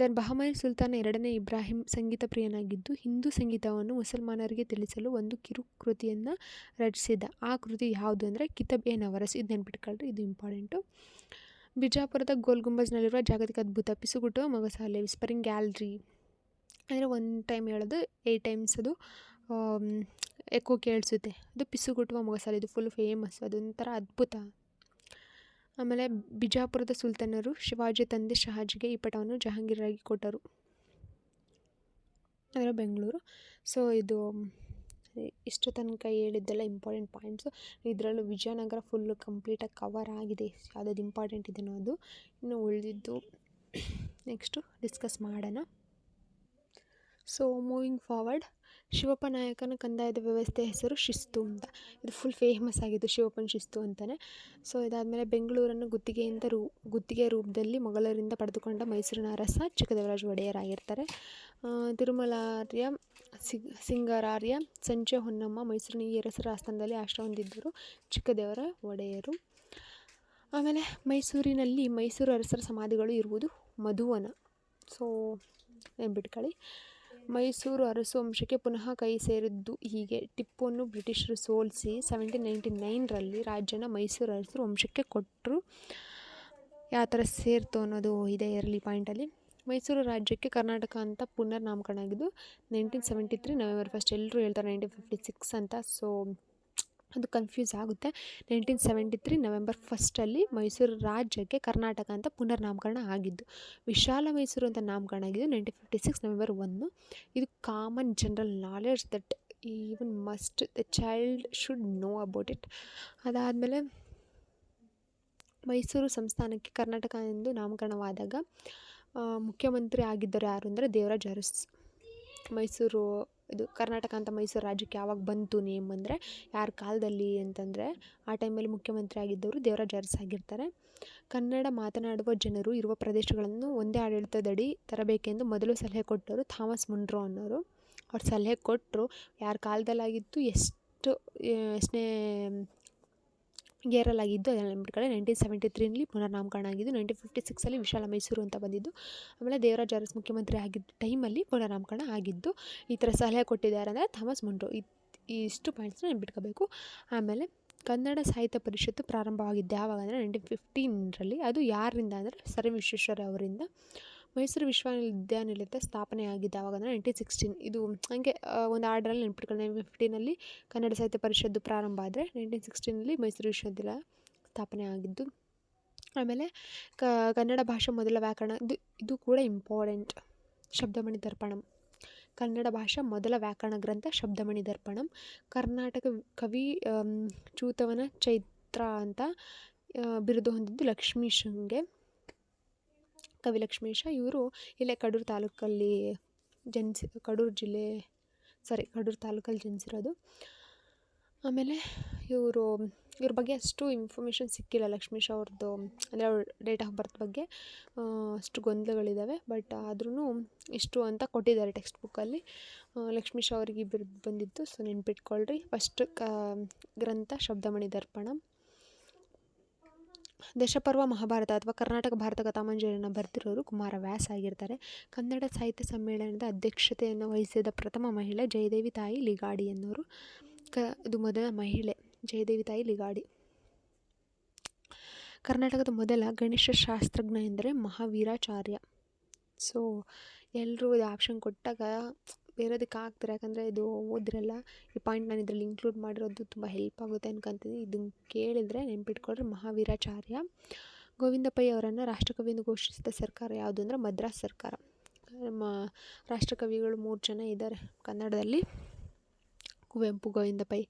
ದೆನ್ ಬಹಮನಿ ಸುಲ್ತಾನ 2ನೇ ಇಬ್ರಾಹಿಂ ಸಂಗೀತ ಪ್ರಿಯನಾಗಿದ್ದು ಹಿಂದೂ ಸಂಗೀತವನ್ನು ಮುಸಲ್ಮಾನರಿಗೆ ತಿಳಿಸಲು ಒಂದು ಕಿರುಕೃತಿಯನ್ನು ರಚಿಸಿದ. ಆ ಕೃತಿ ಯಾವುದು ಅಂದರೆ ಕಿತಾಬ್-ಎ-ನವರಸ್. ಇದು ನೆನ್ಪಿಟ್ಕೊಳ್ರಿ, ಇದು ಇಂಪಾರ್ಟೆಂಟು. ಬಿಜಾಪುರದ ಗೋಲ್ ಗುಂಬಜ್ನಲ್ಲಿರುವ ಜಾಗತಿಕ ಅದ್ಭುತ ಪಿಸುಗುಟ್ಟುವ ಮೊಗಸಾಲೆ, ವಿಸ್ಪರಿಂಗ್ ಗ್ಯಾಲರಿ, ಅಂದರೆ 1 ಟೈಮ್ ಹೇಳೋದು 8 ಟೈಮ್ಸ್ ಅದು ಎಕೋ ಕೇಳಿಸುತ್ತೆ, ಅದು ಪಿಸುಗುಟ್ಟುವ ಮೊಗಸಾಲೆ. ಇದು ಫುಲ್ ಫೇಮಸ್, ಅದೊಂಥರ ಅದ್ಭುತ. ಆಮೇಲೆ ಬಿಜಾಪುರದ ಸುಲ್ತಾನರು ಶಿವಾಜಿ ತಂದೆ ಶಹಾಜಿಗೆ ಈ ಪಟವನ್ನು ಜಹಾಂಗೀರಾಗಿ ಕೊಟ್ಟರು, ಅಂದರೆ ಬೆಂಗಳೂರು. ಸೊ ಇದು ಇಷ್ಟು ತನಕ ಹೇಳಿದ್ದೆಲ್ಲ ಇಂಪಾರ್ಟೆಂಟ್ ಪಾಯಿಂಟ್ಸು. ಇದರಲ್ಲೂ ವಿಜಯನಗರ ಫುಲ್ಲು ಕಂಪ್ಲೀಟಾಗಿ ಕವರ್ ಆಗಿದೆ, ಯಾವುದಾದ್ರು ಇಂಪಾರ್ಟೆಂಟ್ ಇದೆಯೋ ಅದು. ಇನ್ನು ಉಳಿದಿದ್ದು ನೆಕ್ಸ್ಟು ಡಿಸ್ಕಸ್ ಮಾಡೋಣ. ಸೊ ಮೂವಿಂಗ್ ಫಾರ್ವರ್ಡ್, ಶಿವಪ್ಪ ನಾಯಕನ ಕಂದಾಯದ ವ್ಯವಸ್ಥೆ ಹೆಸರು ಶಿಸ್ತು ಅಂತ. ಇದು ಫುಲ್ ಫೇಮಸ್ ಆಗಿದ್ದು ಶಿವಪ್ಪನ ಶಿಸ್ತು ಅಂತಲೇ. ಸೊ ಇದಾದಮೇಲೆ ಬೆಂಗಳೂರನ್ನು ಗುತ್ತಿಗೆ ರೂಪದಲ್ಲಿ ಮೊಘಲರಿಂದ ಪಡೆದುಕೊಂಡ ಮೈಸೂರಿನ ಅರಸ ಚಿಕ್ಕದೇವರಾಜ ಒಡೆಯರಾಗಿರ್ತಾರೆ. ತಿರುಮಲಾರ್ಯ, ಸಿಂಗರಾರ್ಯ, ಸಂಚೆ ಹೊನ್ನಮ್ಮ ಮೈಸೂರಿನ ಈ ಅರಸರ ಆಸ್ಥಾನದಲ್ಲಿ ಆಶ್ರಯ ಹೊಂದಿದ್ದರು ಚಿಕ್ಕದೇವರ ಒಡೆಯರು. ಆಮೇಲೆ ಮೈಸೂರಿನಲ್ಲಿ ಮೈಸೂರು ಅರಸರ ಸಮಾಧಿಗಳು ಇರುವುದು ಮಧುವನ. ಸೊ ನೆನ್ಪಿಟ್ಕೊಳ್ಳಿ. ಮೈಸೂರು ಅರಸು ವಂಶಕ್ಕೆ ಪುನಃ ಕೈ ಸೇರಿದ್ದು ಹೀಗೆ: ಟಿಪ್ಪುವನ್ನು ಬ್ರಿಟಿಷರು ಸೋಲಿಸಿ 1799ರಲ್ಲಿ ರಾಜ್ಯನ ಮೈಸೂರು ಅರಸರು ವಂಶಕ್ಕೆ ಕೊಟ್ಟರು. ಯಾವ ಥರ ಸೇರ್ತು ಅನ್ನೋದು ಇದೆ ಇರಲಿ ಪಾಯಿಂಟಲ್ಲಿ. ಮೈಸೂರು ರಾಜ್ಯಕ್ಕೆ ಕರ್ನಾಟಕ ಅಂತ ಪುನರ್ ನಾಮಕರಣ ಆಗಿದ್ದು 1973 ನವೆಂಬರ್ 1. ಎಲ್ಲರೂ ಹೇಳ್ತಾರೆ 1956 ಅಂತ. ಸೊ ಅದು ಕನ್ಫ್ಯೂಸ್ ಆಗುತ್ತೆ. 1973 ನವೆಂಬರ್ 1 ಮೈಸೂರು ರಾಜ್ಯಕ್ಕೆ ಕರ್ನಾಟಕ ಅಂತ ಪುನರ್ ನಾಮಕರಣ ಆಗಿದ್ದು. ವಿಶಾಲ ಮೈಸೂರು ಅಂತ ನಾಮಕರಣ ಆಗಿದ್ದು 1956 ನವೆಂಬರ್ 1. ಇದು common general knowledge that even the child should know about it. ಅದಾದಮೇಲೆ ಮೈಸೂರು ಸಂಸ್ಥಾನಕ್ಕೆ ಕರ್ನಾಟಕ ಎಂದು ನಾಮಕರಣವಾದಾಗ ಮುಖ್ಯಮಂತ್ರಿ ಆಗಿದ್ದರು ಯಾರು ಅಂದರೆ ದೇವರಾಜ ಅರಸ್. ಮೈಸೂರು ಇದು ಕರ್ನಾಟಕ ಅಂತ ಮೈಸೂರು ರಾಜ್ಯಕ್ಕೆ ಯಾವಾಗ ಬಂತು ನೇಮ್ ಅಂದರೆ ಯಾರ ಕಾಲದಲ್ಲಿ ಅಂತಂದರೆ ಆ ಟೈಮಲ್ಲಿ ಮುಖ್ಯಮಂತ್ರಿ ಆಗಿದ್ದವರು ದೇವರಾಜ ಅರಸ್ ಆಗಿರ್ತಾರೆ. ಕನ್ನಡ ಮಾತನಾಡುವ ಜನರು ಇರುವ ಪ್ರದೇಶಗಳನ್ನು ಒಂದೇ ಆಡಳಿತದಡಿ ತರಬೇಕೆಂದು ಮೊದಲು ಸಲಹೆ ಕೊಟ್ಟವರು ಥಾಮಸ್ ಮುನ್ರೋ ಅನ್ನೋರು. ಅವ್ರು ಸಲಹೆ ಕೊಟ್ಟರು. ಯಾರ ಕಾಲದಲ್ಲಾಗಿತ್ತು, ಎಷ್ಟನೇ ಗೇರಲಾಗಿದ್ದು ಅದೆಲ್ಲ ನೆನ್ಪಿಟ್ಕೊಳ್ಳಿ. 1973ನಲ್ಲಿ ಪುನರ್ ನಾಮಕರಣ ಆಗಿದ್ದು. 1956 ವಿಶಾಲ ಮೈಸೂರು ಅಂತ ಬಂದಿದ್ದು. ಆಮೇಲೆ ದೇವರಾಜ ಅರಸ್ ಮುಖ್ಯಮಂತ್ರಿ ಆಗಿದ್ದ ಟೈಮಲ್ಲಿ ಪುನರ್ ನಾಮಕರಣ ಆಗಿದ್ದು. ಈ ಥರ ಸಲಹೆ ಕೊಟ್ಟಿದ್ದಾರೆ ಅಂದರೆ ಥಾಮಸ್ ಮುನ್ರೋ. ಇಷ್ಟು ಪಾಯಿಂಟ್ಸ್ನ ನೆನ್ಪಿಟ್ಕೋಬೇಕು. ಆಮೇಲೆ ಕನ್ನಡ ಸಾಹಿತ್ಯ ಪರಿಷತ್ತು ಪ್ರಾರಂಭವಾಗಿದ್ದು ಯಾವಾಗ ಅಂದರೆ 1915ರಲ್ಲಿ. ಅದು ಯಾರಿಂದ ಅಂದರೆ ಸರ್ ಎಂ ವಿಶ್ವೇಶ್ವರಯ್ಯ ಅವರಿಂದ. ಮೈಸೂರು ವಿಶ್ವವಿದ್ಯಾನಿಲಯದ ಸ್ಥಾಪನೆ ಆಗಿದ್ದು ಯಾವಾಗ ಅಂದರೆ 1916. ಇದು ಹಂಗೆ ಒಂದು ಆರ್ಡ್ರಲ್ಲಿ ನೆನ್ಪಿಟ್ಕೊಂಡು 1915ನಲ್ಲಿ ಕನ್ನಡ ಸಾಹಿತ್ಯ ಪರಿಷತ್ತು ಪ್ರಾರಂಭ ಆದರೆ 1916ನಲ್ಲಿ ಮೈಸೂರು ವಿಶ್ವವಿದ್ಯಾಲಯ ಸ್ಥಾಪನೆ ಆಗಿದ್ದು. ಆಮೇಲೆ ಕನ್ನಡ ಭಾಷೆ ಮೊದಲ ವ್ಯಾಕರಣ, ಇದು ಕೂಡ ಇಂಪಾರ್ಟೆಂಟ್. ಶಬ್ದಮಣಿ ದರ್ಪಣಂ, ಕನ್ನಡ ಭಾಷಾ ಮೊದಲ ವ್ಯಾಕರಣ ಗ್ರಂಥ ಶಬ್ದಮಣಿ ದರ್ಪಣಂ. ಕರ್ನಾಟಕ ಕವಿ ಚೂತವನ ಚೈತ್ರ ಅಂತ ಬಿರುದು ಹೊಂದಿದ್ದು ಲಕ್ಷ್ಮೀಶಂಗೆ, ಕವಿ ಲಕ್ಷ್ಮೀಶ. ಇವರು ಇಲ್ಲೇ ಕಡೂರು ತಾಲೂಕಲ್ಲಿ ಕಡೂರು ತಾಲೂಕಲ್ಲಿ ಜನಿಸಿರೋದು. ಆಮೇಲೆ ಇವ್ರ ಬಗ್ಗೆ ಅಷ್ಟು ಇನ್ಫಾರ್ಮೇಷನ್ ಸಿಕ್ಕಿಲ್ಲ ಲಕ್ಷ್ಮೀಶ ಅವ್ರದ್ದು, ಅಂದರೆ ಅವ್ರ ಡೇಟ್ ಆಫ್ ಬರ್ತ್ ಬಗ್ಗೆ ಅಷ್ಟು ಗೊಂದಲಗಳಿದ್ದಾವೆ. ಬಟ್ ಆದ್ರೂ ಇಷ್ಟು ಅಂತ ಕೊಟ್ಟಿದ್ದಾರೆ ಟೆಕ್ಸ್ಟ್ ಬುಕ್ಕಲ್ಲಿ. ಲಕ್ಷ್ಮೀಶ ಅವರಿಗೆ ಬಿರುದು ಬಂದಿದ್ದು. ಸೊ ನೆನ್ಪಿಟ್ಕೊಳ್ರಿ. ಫಸ್ಟ್ ಗ್ರಂಥ ಶಬ್ದಮಣಿ ದರ್ಪಣ. ದಶಪರ್ವ ಮಹಾಭಾರತ ಅಥವಾ ಕರ್ನಾಟಕ ಭಾರತ ಕಥಾಮಂಜರಿಯನ್ನು ಬರೆದಿರೋರು ಕುಮಾರವ್ಯಾಸ ಆಗಿರ್ತಾರೆ. ಕನ್ನಡ ಸಾಹಿತ್ಯ ಸಮ್ಮೇಳನದ ಅಧ್ಯಕ್ಷತೆಯನ್ನು ವಹಿಸಿದ ಪ್ರಥಮ ಮಹಿಳೆ ಜಯದೇವಿ ತಾಯಿ ಲಿಗಾಡಿ ಅನ್ನೋರು. ಇದು ಮೊದಲ ಮಹಿಳೆ ಜಯದೇವಿ ತಾಯಿ ಲಿಗಾಡಿ. ಕರ್ನಾಟಕದ ಮೊದಲ ಗಣೇಶ ಶಾಸ್ತ್ರಜ್ಞ ಎಂದರೆ ಮಹಾವೀರಾಚಾರ್ಯ. ಸೊ ಎಲ್ಲರೂ ಇದು ಆಪ್ಷನ್ ಕೊಟ್ಟಾಗ ಬೇರೆದಕ್ಕೆ ಆಗ್ತಾರೆ, ಯಾಕಂದರೆ ಇದು ಓದಿರಲ್ಲ. ಈ ಪಾಯಿಂಟ್ ನಾನು ಇದರಲ್ಲಿ ಇನ್ಕ್ಲೂಡ್ ಮಾಡಿರೋದು ತುಂಬ ಹೆಲ್ಪ್ ಆಗುತ್ತೆ ಅನ್ಕೊಂತೀನಿ. ಇದನ್ನು ಕೇಳಿದರೆ ನೆನ್ಪಿಟ್ಕೊಳ್ರಿ, ಮಹಾವೀರಾಚಾರ್ಯ. ಗೋವಿಂದ ಪೈ ಅವರನ್ನು ರಾಷ್ಟ್ರಕವಿ ಎಂದು ಘೋಷಿಸಿದ ಸರ್ಕಾರ ಯಾವುದು ಅಂದರೆ ಮದ್ರಾಸ್ ಸರ್ಕಾರ. ನಮ್ಮ ರಾಷ್ಟ್ರಕವಿಗಳು 3 ಜನ ಇದ್ದಾರೆ ಕನ್ನಡದಲ್ಲಿ, ಕುವೆಂಪು, ಗೋವಿಂದ ಪೈ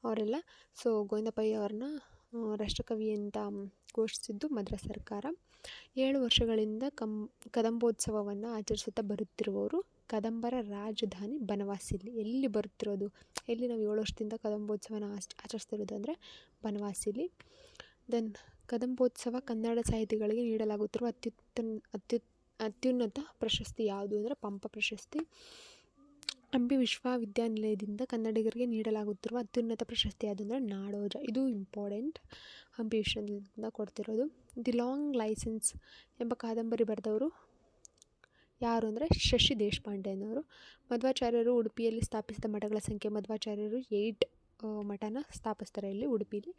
ಅವರೆಲ್ಲ. ಸೊ ಗೋವಿಂದ ಪೈ ಅವ್ರನ್ನ ರಾಷ್ಟ್ರಕವಿ ಅಂತ ಘೋಷಿಸಿದ್ದು ಮದ್ರಾಸ್ ಸರ್ಕಾರ. 7 ವರ್ಷಗಳಿಂದ ಕದಂಬೋತ್ಸವವನ್ನು ಆಚರಿಸುತ್ತಾ ಬರುತ್ತಿರುವವರು ಕದಂಬರ ರಾಜಧಾನಿ ಬನವಾಸಿಲಿ. ಎಲ್ಲಿ ಬರುತ್ತಿರೋದು, ಎಲ್ಲಿ ನಾವು 7 ವರ್ಷದಿಂದ ಕದಂಬೋತ್ಸವನ ಆಚರಿಸ್ತಿರೋದು ಅಂದರೆ ಬನವಾಸಿಲಿ. ದೆನ್ ಕದಂಬೋತ್ಸವ ಕನ್ನಡ ಸಾಹಿತಿಗಳಿಗೆ ನೀಡಲಾಗುತ್ತಿರುವ ಅತ್ಯುನ್ನತ ಪ್ರಶಸ್ತಿ ಯಾವುದು ಅಂದರೆ ಪಂಪ ಪ್ರಶಸ್ತಿ. ಹಂಪಿ ವಿಶ್ವವಿದ್ಯಾನಿಲಯದಿಂದ ಕನ್ನಡಿಗರಿಗೆ ನೀಡಲಾಗುತ್ತಿರುವ ಅತ್ಯುನ್ನತ ಪ್ರಶಸ್ತಿ ಯಾವುದು ಅಂದರೆ ನಾಡೋಜ. ಇದು ಇಂಪಾರ್ಟೆಂಟ್, ಹಂಪಿ ವಿಶ್ವವಿದ್ಯಾನಿಲಯದಿಂದ ಕೊಡ್ತಿರೋದು. ದಿ ಲಾಂಗ್ ಲೈಸೆನ್ಸ್ ಎಂಬ ಕಾದಂಬರಿ ಬರೆದವರು ಯಾರು ಅಂದರೆ ಶಶಿ ದೇಶಪಾಂಡೆ ಅನ್ನೋರು. ಮಧ್ವಾಚಾರ್ಯರು ಉಡುಪಿಯಲ್ಲಿ ಸ್ಥಾಪಿಸಿದ ಮಠಗಳ ಸಂಖ್ಯೆ. ಮಧ್ವಾಚಾರ್ಯರು 8 ಮಠನ ಸ್ಥಾಪಿಸ್ತಾರೆ ಇಲ್ಲಿ ಉಡುಪಿಲಿ.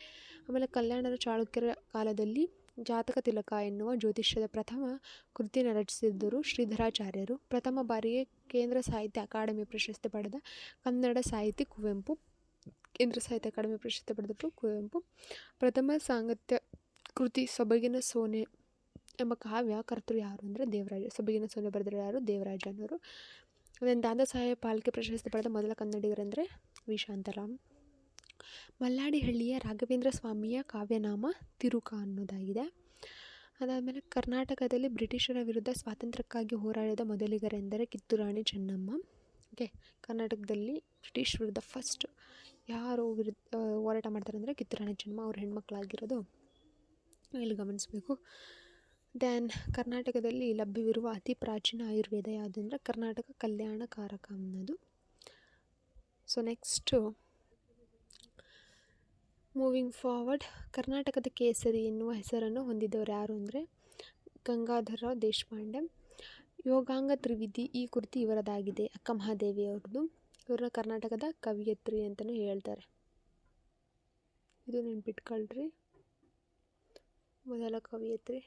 ಆಮೇಲೆ ಕಲ್ಯಾಣರ ಚಾಳುಕ್ಯರ ಕಾಲದಲ್ಲಿ ಜಾತಕ ತಿಲಕ ಎನ್ನುವ ಜ್ಯೋತಿಷ್ಯದ ಪ್ರಥಮ ಕೃತಿಯನ್ನು ರಚಿಸಿದ್ದರು ಶ್ರೀಧರಾಚಾರ್ಯರು. ಪ್ರಥಮ ಬಾರಿಗೆ ಕೇಂದ್ರ ಸಾಹಿತ್ಯ ಅಕಾಡೆಮಿ ಪ್ರಶಸ್ತಿ ಪಡೆದ ಕನ್ನಡ ಸಾಹಿತಿ ಕುವೆಂಪು. ಕೇಂದ್ರ ಸಾಹಿತ್ಯ ಅಕಾಡೆಮಿ ಪ್ರಶಸ್ತಿ ಪಡೆದವರು ಕುವೆಂಪು. ಪ್ರಥಮ ಸಾಂಗತ್ಯ ಕೃತಿ ಸೊಬಗಿನ ಸೋನೆ ಎಂಬ ಕಾವ್ಯ ಕರ್ತೃ ಯಾರು ಅಂದರೆ ದೇವರಾಜ. ಸೊಬಗಿನ ಸೋನೆ ಬರೆದರು ಯಾರು? ದೇವರಾಜ ಅನ್ನೋರು. ದಾದಾ ಸಾಹೇಬ್ ಫಾಲ್ಕೆ ಪ್ರಶಸ್ತಿ ಪಡೆದ ಮೊದಲ ಕನ್ನಡಿಗರೆಂದರೆ ವಿ ಶಾಂತರಾಮ್. ಮಲ್ಲಾಡಿಹಳ್ಳಿಯ ರಾಘವೇಂದ್ರ ಸ್ವಾಮಿಯ ಕಾವ್ಯನಾಮ ತಿರುಕ ಅನ್ನೋದಾಗಿದೆ. ಅದಾದಮೇಲೆ ಕರ್ನಾಟಕದಲ್ಲಿ ಬ್ರಿಟಿಷರ ವಿರುದ್ಧ ಸ್ವಾತಂತ್ರ್ಯಕ್ಕಾಗಿ ಹೋರಾಡಿದ ಮೊದಲಿಗರೆಂದರೆ ಕಿತ್ತೂರು ರಾಣಿ ಚೆನ್ನಮ್ಮ. ಓಕೆ, ಕರ್ನಾಟಕದಲ್ಲಿ ಬ್ರಿಟಿಷ್ ವಿರುದ್ಧ ಫಸ್ಟ್ ಯಾರು ಹೋರಾಟ ಮಾಡ್ತಾರೆ ಅಂದರೆ ಕಿತ್ತೂರು ರಾಣಿ ಚೆನ್ನಮ್ಮ. ಅವ್ರ ಹೆಣ್ಮಕ್ಳಾಗಿರೋದು ಇಲ್ಲಿ ಗಮನಿಸಬೇಕು. ದೆನ್ ಕರ್ನಾಟಕದಲ್ಲಿ ಲಭ್ಯವಿರುವ ಅತಿ ಪ್ರಾಚೀನ ಆಯುರ್ವೇದ ಯಾವುದು ಅಂದರೆ ಕರ್ನಾಟಕ ಕಲ್ಯಾಣ ಕಾರಕ ಅನ್ನೋದು. ಸೊ ನೆಕ್ಸ್ಟು ಮೂವಿಂಗ್ ಫಾರ್ವರ್ಡ್, ಕರ್ನಾಟಕದ ಕೇಸರಿ ಎನ್ನುವ ಹೆಸರನ್ನು ಹೊಂದಿದವರು ಯಾರು ಅಂದರೆ ಗಂಗಾಧರರಾವ್ ದೇಶಪಾಂಡೆ. ಯೋಗಾಂಗ ತ್ರಿವಿಧಿ ಈ ಕೃತಿ ಇವರದಾಗಿದೆ, ಅಕ್ಕ ಮಹಾದೇವಿ ಅವ್ರದ್ದು. ಇವ್ರನ್ನ ಕರ್ನಾಟಕದ ಕವಿಯತ್ರಿ ಅಂತಲೂ ಹೇಳ್ತಾರೆ. ಇದು ನೆನ್ಪಿಟ್ಕೊಳ್ರಿ, ಮೊದಲ ಕವಿಯತ್ರಿ.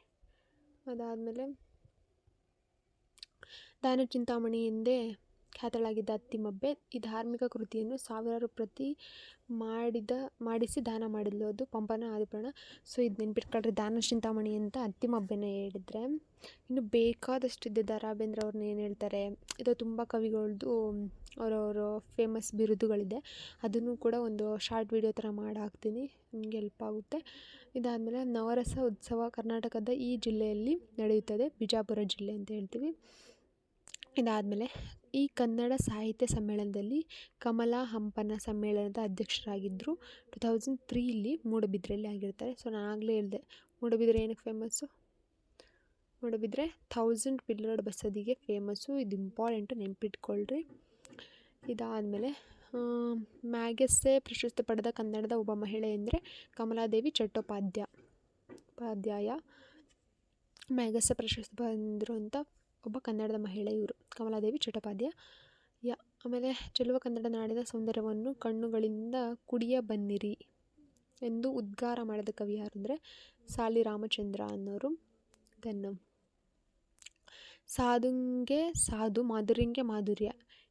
ಅದಾದಮೇಲೆ ದಾನ ಚಿಂತಾಮಣಿ ಎಂದೇ ಖ್ಯಾತಳಾಗಿದ್ದ ಅತ್ತಿಮಬ್ಬೆ ಈ ಧಾರ್ಮಿಕ ಕೃತಿಯನ್ನು ಸಾವಿರಾರು ಪ್ರತಿ ಮಾಡಿಸಿ ದಾನ ಮಾಡಿದ್ಲು. ಅದು ಪಂಪನ ಆದಿಪುರಾಣ. ಸೊ ಇದು ನೆನ್ಪಿಟ್ಕೊಳ್ರಿ, ದಾನ ಚಿಂತಾಮಣಿ ಅಂತ ಅತ್ತಿಮಬ್ಬೆನ ಹೇಳಿದ್ರೆ. ಇನ್ನು ಬೇಕಾದಷ್ಟಿದೆ. ದ ರಾ ಬೇಂದ್ರೆ ಅವ್ರನ್ನ ಏನು ಹೇಳ್ತಾರೆ, ಇದು ತುಂಬ ಕವಿಗಳದ್ದು ಅವರವರು ಫೇಮಸ್ ಬಿರುದುಗಳಿದೆ. ಅದನ್ನು ಕೂಡ ಒಂದು ಶಾರ್ಟ್ ವಿಡಿಯೋ ಥರ ಮಾಡಿ ಹಾಕ್ತೀನಿ, ನಿಮಗೆ ಹೆಲ್ಪ್ ಆಗುತ್ತೆ. ಇದಾದಮೇಲೆ ನವರಸ ಉತ್ಸವ ಕರ್ನಾಟಕದ ಈ ಜಿಲ್ಲೆಯಲ್ಲಿ ನಡೆಯುತ್ತದೆ, ಬಿಜಾಪುರ ಜಿಲ್ಲೆ ಅಂತ ಹೇಳ್ತೀವಿ. ಇದಾದಮೇಲೆ ಈ ಕನ್ನಡ ಸಾಹಿತ್ಯ ಸಮ್ಮೇಳನದಲ್ಲಿ ಕಮಲಾ ಹಂಪನ ಸಮ್ಮೇಳನದ ಅಧ್ಯಕ್ಷರಾಗಿದ್ದರು. 2003 ಮೂಡಬಿದ್ರೆಯಲ್ಲಿ ಆಗಿರ್ತಾರೆ. ಸೊ ನಾನು ಆಗಲೇ ಹೇಳಿದೆ, ಮೂಡಬಿದ್ರೆ ಏನಕ್ಕೆ ಫೇಮಸ್ಸು, ಮೂಡಬಿದ್ರೆ 1000 ಪಿಲ್ಲರ್ಡ್ ಬಸದಿಗೆ ಫೇಮಸ್ಸು. ಇದು ಇಂಪಾರ್ಟೆಂಟು, ನೆನ್ಪಿಟ್ಕೊಳ್ರಿ. ಇದಾದಮೇಲೆ ಮ್ಯಾಗಸೆ ಪ್ರಶಸ್ತಿ ಪಡೆದ ಕನ್ನಡದ ಒಬ್ಬ ಮಹಿಳೆ ಅಂದರೆ ಕಮಲಾದೇವಿ ಚಟ್ಟೋಪಾಧ್ಯಾಯ. ಮ್ಯಾಗಸೆ ಪ್ರಶಸ್ತಿ ಬಂದಿರುವಂಥ ಒಬ್ಬ ಕನ್ನಡದ ಮಹಿಳೆ ಇವರು, ಕಮಲಾದೇವಿ ಚಟ್ಟೋಪಾಧ್ಯಾಯ. ಆಮೇಲೆ ಚೆಲುವ ಕನ್ನಡ ನಾಡಿನ ಸೌಂದರ್ಯವನ್ನು ಕಣ್ಣುಗಳಿಂದ ಕುಡಿಯ ಬನ್ನಿರಿ ಎಂದು ಉದ್ಗಾರ ಮಾಡಿದ ಕವಿ ಯಾರು ಅಂದರೆ ಸಾಲಿ ರಾಮಚಂದ್ರ ಅನ್ನೋರು. ದೆನ್ ಸಾಧುಂಗೆ ಸಾಧು, ಮಾಧುರ್ಯಂಗೆ ಮಾಧುರ್ಯ